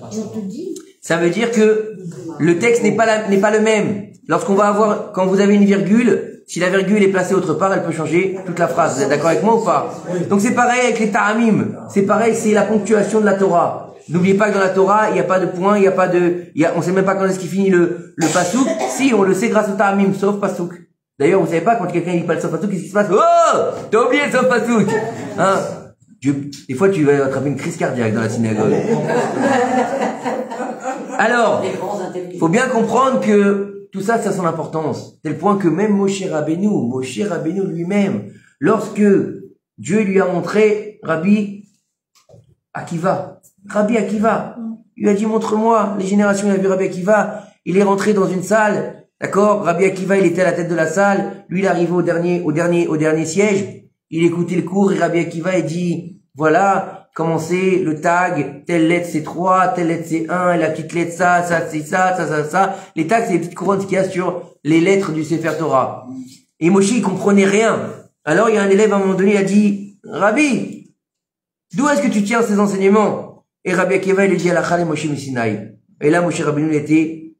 on te dit. Ça veut dire que le texte n'est pas le même. Quand vous avez une virgule, si la virgule est placée autre part, elle peut changer toute la phrase. Vous êtes d'accord avec moi ou pas? Donc c'est pareil avec les ta'amim. C'est pareil, c'est la ponctuation de la Torah. N'oubliez pas que dans la Torah, il n'y a pas de point, on sait même pas quand est-ce qu'il finit le pasouk. Si, on le sait grâce au ta'amim, sauf pasouk. D'ailleurs, vous savez pas, quand quelqu'un dit pas le sauf pasouk, qu'est-ce qui se passe? Oh! T'as oublié le sauf pasouk! Hein? Des fois, tu vas attraper une crise cardiaque dans la synagogue. Alors, faut bien comprendre que tout ça, ça a son importance. Tel point que même Moshe Rabbeinu lui-même, lorsque Dieu lui a montré Rabbi Akiva, il lui a dit, montre-moi. Les générations, il a vu Rabbi Akiva, il est rentré dans une salle, d'accord? Rabbi Akiva, il était à la tête de la salle, lui, il arrivait au dernier siège, il écoutait le cours, et Rabbi Akiva, il dit, voilà, comment c'est le tag, telle lettre c'est 3, telle lettre c'est 1, et la petite lettre ça c'est ça. Les tags, c'est les petites couronnes qu'il y a sur les lettres du Sefer Torah. Et Moshe, il comprenait rien. Alors, il y a un élève, à un moment donné, il a dit, Rabbi, d'où est-ce que tu tiens ces enseignements? Et Rabbi Akiva, il lui dit, Alachal et Moshe Messinaï. Et là, Moshe Rabbeinu, il était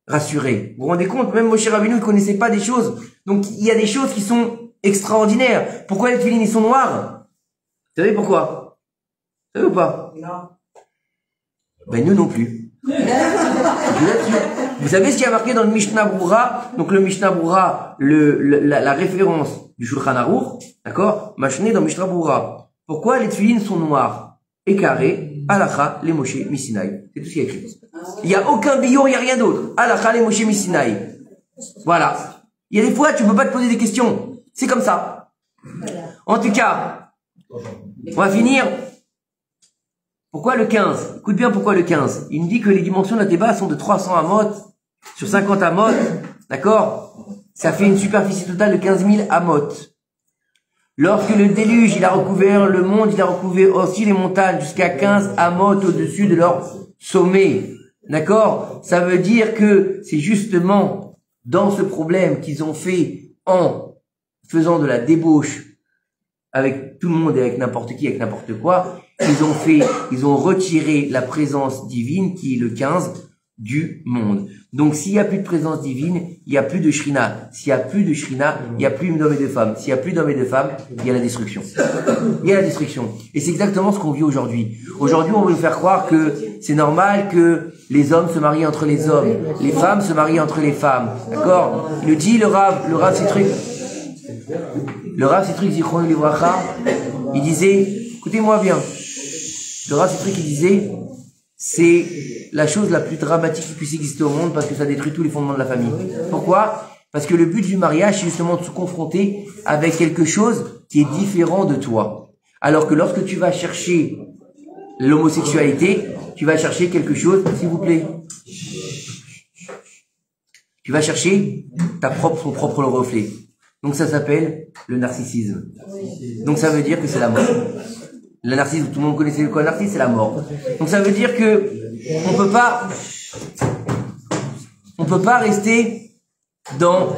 rassuré. Vous vous rendez compte? Même Moshe Rabbeinu, il connaissait pas des choses. Donc, il y a des choses qui sont extraordinaires. Pourquoi les tefilines, ils sont noirs? Vous savez pourquoi? Ça veut pas? Non. Ben nous non plus. Vous savez ce qui a marqué dans le Mishnah Brura? Donc le Mishnah Brura, la référence du Shulchan Aruch, d'accord? Machné dans Mishnah Brura. Pourquoi les tefilines sont noires et carrées? Halacha les Moshe Misinaï. C'est tout ce qui est écrit. Il n'y a aucun billon, il n'y a rien d'autre. Halacha les Moshe Misinaï. Voilà. Il y a des fois, tu peux pas te poser des questions. C'est comme ça. En tout cas, on va finir. Pourquoi le 15? Écoute bien pourquoi le 15. Il me dit que les dimensions de la Théba sont de 300 amot sur 50 amot. D'accord? Ça fait une superficie totale de 15 000 amot. Lorsque le déluge, il a recouvert le monde, il a recouvert aussi les montagnes jusqu'à 15 amot au-dessus de leur sommet. D'accord? Ça veut dire que c'est justement dans ce problème qu'ils ont fait en faisant de la débauche avec tout le monde et avec n'importe qui, avec n'importe quoi, ils ont retiré la présence divine qui est le 15 du monde. Donc s'il n'y a plus de présence divine, il n'y a plus de shrina. S'il n'y a plus de shrina, il n'y a plus d'hommes et de femmes. S'il n'y a plus d'hommes et de femmes, il y a la destruction. Il y a la destruction. Et c'est exactement ce qu'on vit aujourd'hui. Aujourd'hui, on veut nous faire croire que c'est normal que les hommes se marient entre les hommes, les femmes se marient entre les femmes. D'accord? Il nous dit le Rav Citrik Zichron Livracha, il disait, écoutez-moi bien, le Rav Citrik il disait, c'est la chose la plus dramatique qui puisse exister au monde parce que ça détruit tous les fondements de la famille. Pourquoi? Parce que le but du mariage, c'est justement de se confronter avec quelque chose qui est différent de toi. Alors que lorsque tu vas chercher l'homosexualité, tu vas chercher quelque chose, s'il vous plaît. Tu vas chercher ton propre reflet. Donc ça s'appelle le narcissisme. Donc ça veut dire que c'est la mort. Le narcissisme, tout le monde connaissait quoi le narcissisme, c'est la mort. Donc ça veut dire que on peut pas rester dans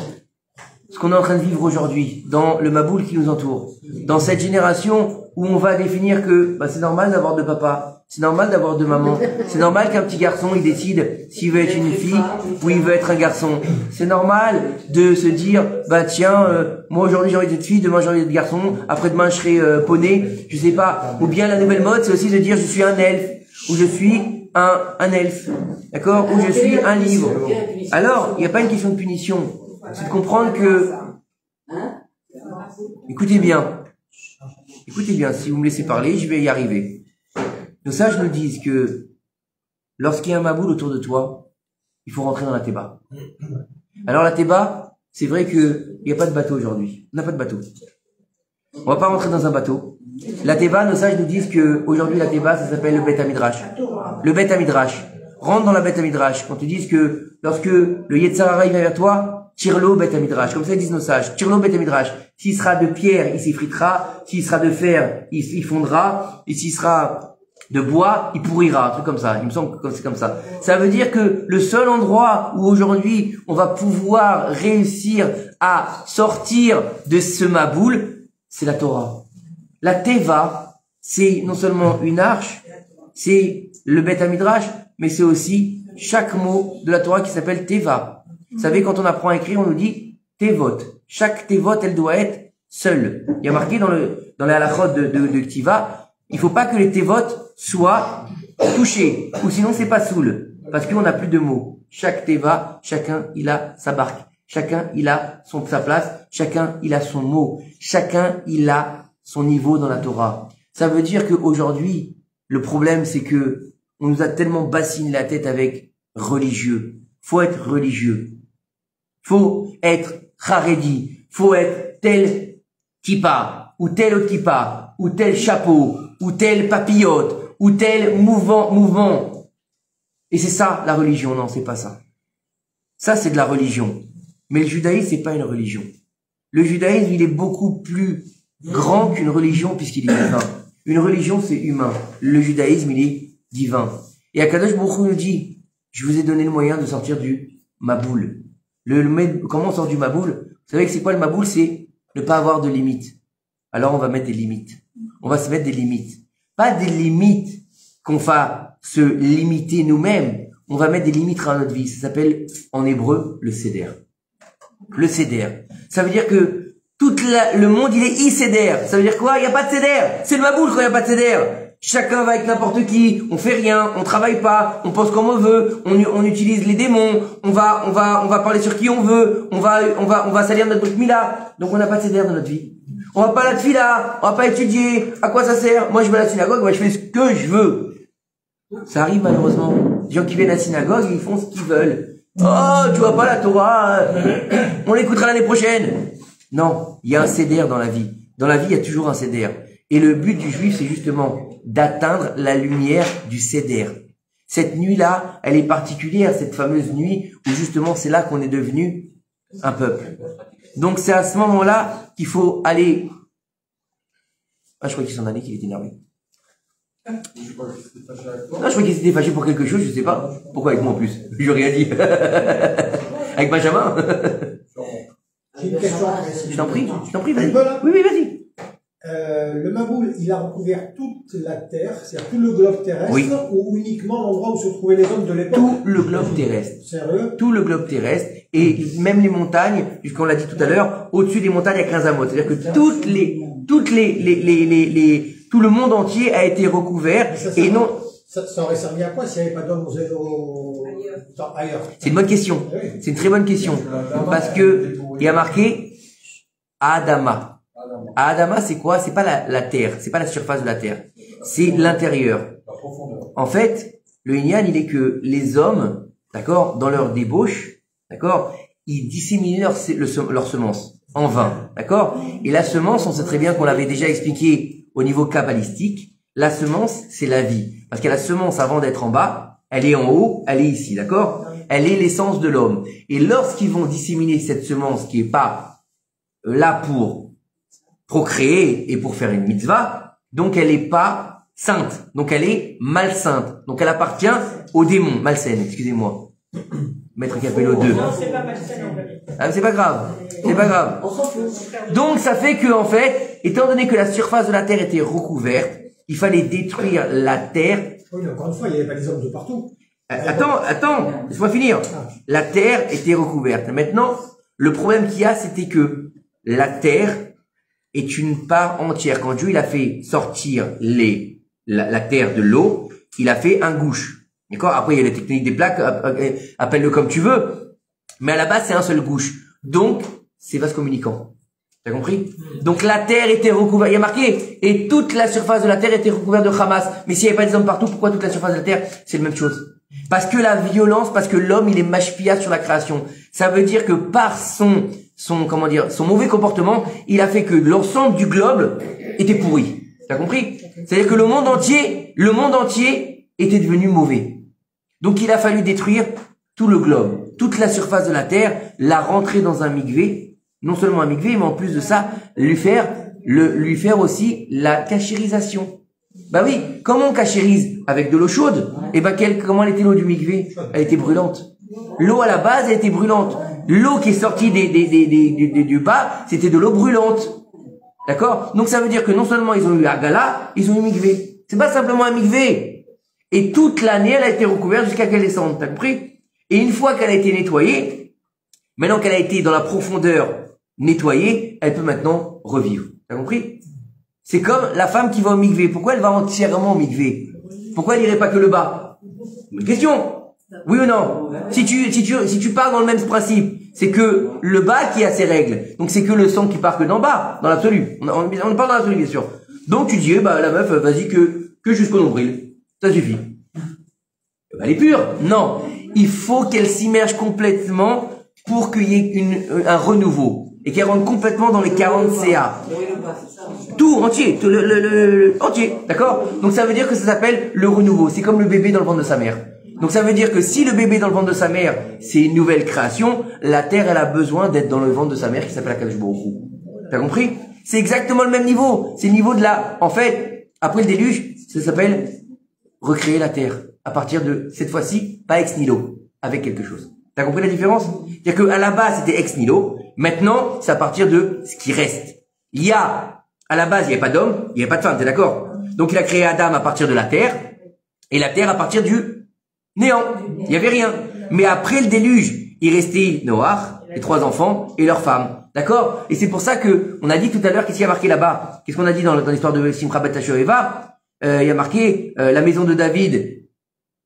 ce qu'on est en train de vivre aujourd'hui, dans le maboul qui nous entoure, dans cette génération où on va définir que c'est normal d'avoir deux papas, c'est normal d'avoir deux mamans, c'est normal qu'un petit garçon il décide s'il veut être une fille ou il veut être un garçon. C'est normal de se dire tiens, moi aujourd'hui j'ai envie d'être fille, demain j'ai envie d'être garçon, après-demain je serai poney, je sais pas. Ou bien la nouvelle mode c'est aussi de dire je suis un elfe ou je suis un elfe, d'accord, ou je suis un livre. Alors il n'y a pas une question de punition, c'est de comprendre que écoutez bien, si vous me laissez parler, je vais y arriver. Nos sages nous disent que lorsqu'il y a un maboul autour de toi, il faut rentrer dans la Théba. Alors la Théba, c'est vrai qu'il n'y a pas de bateau aujourd'hui. On n'a pas de bateau. On va pas rentrer dans un bateau. La Théba, nos sages nous disent que aujourd'hui la Théba, ça s'appelle le Beth Hamidrash. Le Beth Hamidrash. Rentre dans la Beth Hamidrash. Quand ils disent que lorsque le Yetzer Hara vient vers toi, tire-le au Beth Hamidrash. Comme ça ils disent nos sages. Tire-le au Beth Hamidrash. S'il sera de pierre, il s'effritera. S'il sera de fer, il fondra. Et s'il sera de bois, il pourrira, un truc comme ça. Il me semble que c'est comme ça. Ça veut dire que le seul endroit où aujourd'hui on va pouvoir réussir à sortir de ce maboul, c'est la Torah. La Teva, c'est non seulement une arche, c'est le Beth Hamidrash, mais c'est aussi chaque mot de la Torah qui s'appelle Teva. Vous savez, quand on apprend à écrire, on nous dit Tevot. Chaque Tevot, elle doit être seule. Il y a marqué dans les halachot de Ktiva, il faut pas que les Tevot soient touchés, ou sinon c'est pas soul, parce qu'on n'a plus de mots. Chaque Teva, chacun il a sa barque, chacun il a sa place, chacun il a son mot, chacun il a son niveau dans la Torah. Ça veut dire qu'aujourd'hui, le problème c'est que on nous a tellement bassiné la tête avec religieux. Faut être religieux. Faut être charedi. Faut être tel kippa, ou tel autre kippa, ou tel chapeau, ou tel papillote, ou tel mouvement. Et c'est ça, la religion. Non, c'est pas ça. Ça, c'est de la religion. Mais le judaïsme, c'est pas une religion. Le judaïsme, il est beaucoup plus grand qu'une religion puisqu'il est divin. Une religion, c'est humain. Le judaïsme, il est divin. Et Akadosh Baruch Hu nous dit, je vous ai donné le moyen de sortir du maboul. Comment on sort du maboul? Vous savez que c'est quoi le maboul? C'est ne pas avoir de limites. Alors on va mettre des limites. On va se mettre des limites. Pas des limites qu'on va se limiter nous-mêmes. On va mettre des limites à notre vie. Ça s'appelle en hébreu le seder. Le seder. Ça veut dire que le monde il est i-seder. Ça veut dire quoi? Il n'y a pas de seder. C'est le maboul quand il n'y a pas de seder. Chacun va avec n'importe qui, on fait rien, on travaille pas, on pense comme on veut, on utilise les démons, on va parler sur qui on veut, on va salir notre Brit Mila. Donc on n'a pas de seder dans notre vie. On va pas à la tefila, on va pas étudier. À quoi ça sert? Moi je vais à la synagogue, moi je fais ce que je veux. Ça arrive malheureusement. Les gens qui viennent à la synagogue, ils font ce qu'ils veulent. Oh, tu vois pas la Torah, on l'écoutera l'année prochaine. Non, il y a un seder dans la vie. Dans la vie, il y a toujours un seder. Et le but du juif, c'est justement d'atteindre la lumière du seder. Cette nuit-là, elle est particulière, cette fameuse nuit où justement c'est là qu'on est devenu un peuple. Donc c'est à ce moment-là qu'il faut aller... Ah, je crois qu'il s'en allait, qu'il était énervé. Non, je crois qu'il s'était fâché pour quelque chose, je sais pas. Pourquoi avec moi en plus? Je rien dit. Avec Benjamin. J'ai une question. Je t'en prie, vas-y. Voilà. Oui, vas-y. Le Maboul, il a recouvert toute la terre, c'est-à-dire tout le globe terrestre, oui. Ou uniquement l'endroit où se trouvaient les hommes de l'époque? Tout le globe terrestre. Sérieux? Tout le globe terrestre, et même les montagnes, puisqu'on l'a dit tout à l'heure, au-dessus des montagnes, il y a 15 amotes. C'est-à-dire que tout le monde entier a été recouvert, et non... Ça aurait servi à quoi s'il n'y avait pas d'hommes ailleurs? C'est une bonne question. Oui. C'est une très bonne question. Parce que, il y a marqué, Adama. Adama, c'est quoi? C'est pas la terre, c'est pas la surface de la terre, c'est l'intérieur. En fait, le Inyan, il est que les hommes, d'accord, dans leur débauche, d'accord, ils disséminent leur semence en vain, d'accord. Et la semence, on sait très bien qu'on l'avait déjà expliqué au niveau kabbalistique. La semence, c'est la vie, parce que la semence, avant d'être en bas, elle est en haut, elle est ici, d'accord. Elle est l'essence de l'homme. Et lorsqu'ils vont disséminer cette semence qui est pas là pour procréer et pour faire une mitzvah, donc elle est pas sainte, donc elle est malsainte, donc elle appartient au démon, malsaine, excusez-moi. Maître Capello 2. Non, c'est pas malsain, on va dire. Ah, c'est pas grave, c'est pas grave. Donc ça fait que, en fait, étant donné que la surface de la terre était recouverte, il fallait détruire la terre. Oui, mais encore une fois, il n'y avait pas des hommes de partout. Attends, laisse-moi finir. La terre était recouverte. Maintenant, le problème qu'il y a, c'était que la terre est une part entière. Quand Dieu il a fait sortir la terre de l'eau, il a fait un gouche. D'accord? Après, il y a les techniques des plaques, appelle-le comme tu veux. Mais à la base, c'est un seul gouche. Donc, c'est vase communicant. T'as compris? Donc la terre était recouverte. Il y a marqué, et toute la surface de la terre était recouverte de Hamas. Mais s'il n'y avait pas des hommes partout, pourquoi toute la surface de la terre? C'est la même chose. Parce que la violence, parce que l'homme, il est mashpia sur la création. Ça veut dire que par son mauvais comportement, il a fait que l'ensemble du globe était pourri. T'as compris? C'est-à-dire que le monde entier était devenu mauvais. Donc il a fallu détruire tout le globe, toute la surface de la terre, la rentrer dans un mikvé, non seulement un mikvé, mais en plus de ça, lui faire aussi la cachérisation. Bah oui, comment on cachérise? Avec de l'eau chaude. Et bah comment elle était l'eau du mikvé? Elle était brûlante. L'eau à la base, elle était brûlante. L'eau qui est sortie du bas, c'était de l'eau brûlante. D'accord? Donc ça veut dire que non seulement ils ont eu Agala, ils ont eu mikvé. C'est pas simplement un mikvé. Et toute l'année, elle a été recouverte jusqu'à qu'elle descende. T'as compris? Et une fois qu'elle a été nettoyée, maintenant qu'elle a été dans la profondeur nettoyée, elle peut maintenant revivre. T'as compris? C'est comme la femme qui va au mikvé. Pourquoi elle va entièrement au mikvé? Pourquoi elle irait pas que le bas? Bonne question. Oui ou non? Si tu pars dans le même principe, c'est que le bas qui a ses règles. Donc c'est que le sang qui part que d'en bas, dans l'absolu. On parle dans l'absolu, bien sûr. Donc tu dis, la meuf, vas-y que jusqu'au nombril. Ça suffit. Elle est pure? Non. Il faut qu'elle s'immerge complètement pour qu'il y ait un renouveau. Et qu'elle rentre complètement dans les 40 CA. Tout, entier. Entier. D'accord? Donc ça veut dire que ça s'appelle le renouveau. C'est comme le bébé dans le ventre de sa mère. Donc ça veut dire que si le bébé dans le ventre de sa mère, c'est une nouvelle création, la terre, elle a besoin d'être dans le ventre de sa mère qui s'appelle Akadosh Baruch Hu. T'as compris? C'est exactement le même niveau. C'est le niveau de en fait, après le déluge, ça s'appelle recréer la terre. À partir de, cette fois-ci, pas ex nihilo, avec quelque chose. T'as compris la différence? C'est-à-dire qu'à la base, c'était ex nihilo. Maintenant, c'est à partir de ce qui reste. À la base, il n'y avait pas d'homme, il n'y avait pas de femme, t'es d'accord? Donc il a créé Adam à partir de la terre, et la terre à partir du néant. Il n'y avait rien. Mais après le déluge, il restait Noach, les 3 enfants, et leurs femmes. D'accord? Et c'est pour ça que, on a dit tout à l'heure, qu'est-ce qu'il y a marqué là-bas? Qu'est-ce qu'on a dit dans l'histoire de Simcha Bet Hashoeva? il y a marqué la maison de David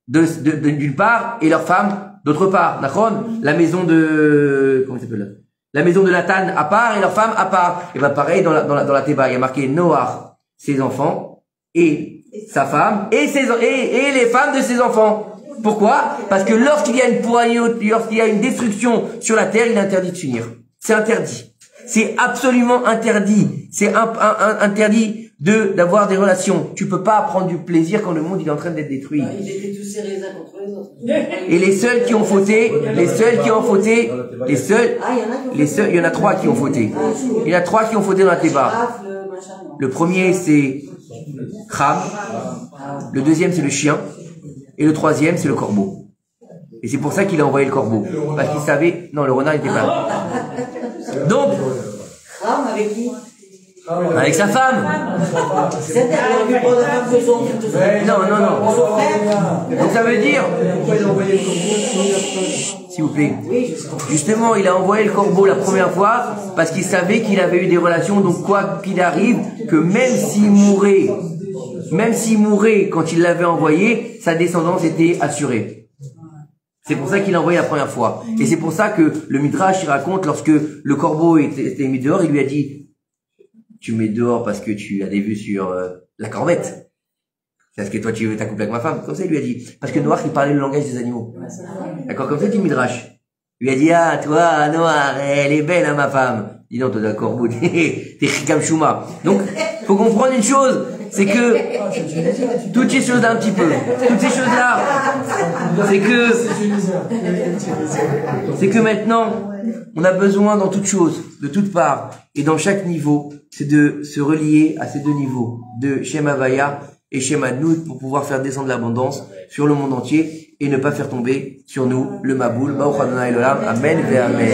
d'une part et leur femme d'autre part. D'accord? La maison de comment ça s'appelle là? La maison de Nathan à part et leur femme à part. Et ben pareil dans la Théba, il y a marqué Noach, ses enfants et sa femme et les femmes de ses enfants. Pourquoi? Parce que lorsqu'il y a une destruction sur la terre, il est interdit de s'unir. C'est interdit. C'est absolument interdit. C'est interdit d'avoir des relations. Tu peux pas prendre du plaisir quand le monde il est en train d'être détruit. Ils étaient tous serrés les uns contre les autres. Et les seuls qui ont fauté, il y en a 3 qui ont fauté. Il y en a 3 qui ont fauté dans la Théba. Le premier c'est Cham, le deuxième c'est le chien, et le troisième c'est le corbeau. Et c'est pour ça qu'il a envoyé le corbeau. Parce qu'il savait, non le renard n'était pas là. Donc, Cham avec qui? avec sa femme. C'est-à-dire qu'il a vu pour la femme de son Non. Donc ça veut dire, s'il vous plaît, justement, il a envoyé le corbeau la première fois parce qu'il savait qu'il avait eu des relations, donc quoi qu'il arrive, que même s'il mourait quand il l'avait envoyé, sa descendance était assurée. C'est pour ça qu'il l'a envoyé la première fois. Et c'est pour ça que le Midrash il raconte, lorsque le corbeau était mis dehors, il lui a dit, tu mets dehors parce que tu as des vues sur la corvette. C'est parce que toi tu veux t'accoupler avec ma femme. Comme ça il lui a dit. Parce que Noach il parlait le langage des animaux. D'accord, comme ça dit Midrash. Il lui a dit, ah toi Noach, elle est belle hein, ma femme. Dis donc toi d'un corbeau, t'es Chikam Shuma. Donc faut comprendre une chose, c'est que toutes ces choses là un petit peu, toutes ces choses là, c'est que maintenant on a besoin dans toutes choses, de toutes parts et dans chaque niveau, c'est de se relier à ces deux niveaux de Shem Havaya et Shem Adnout pour pouvoir faire descendre l'abondance sur le monde entier et ne pas faire tomber sur nous le Maboul. Baruch Adonai Olam. Amen ve Amen.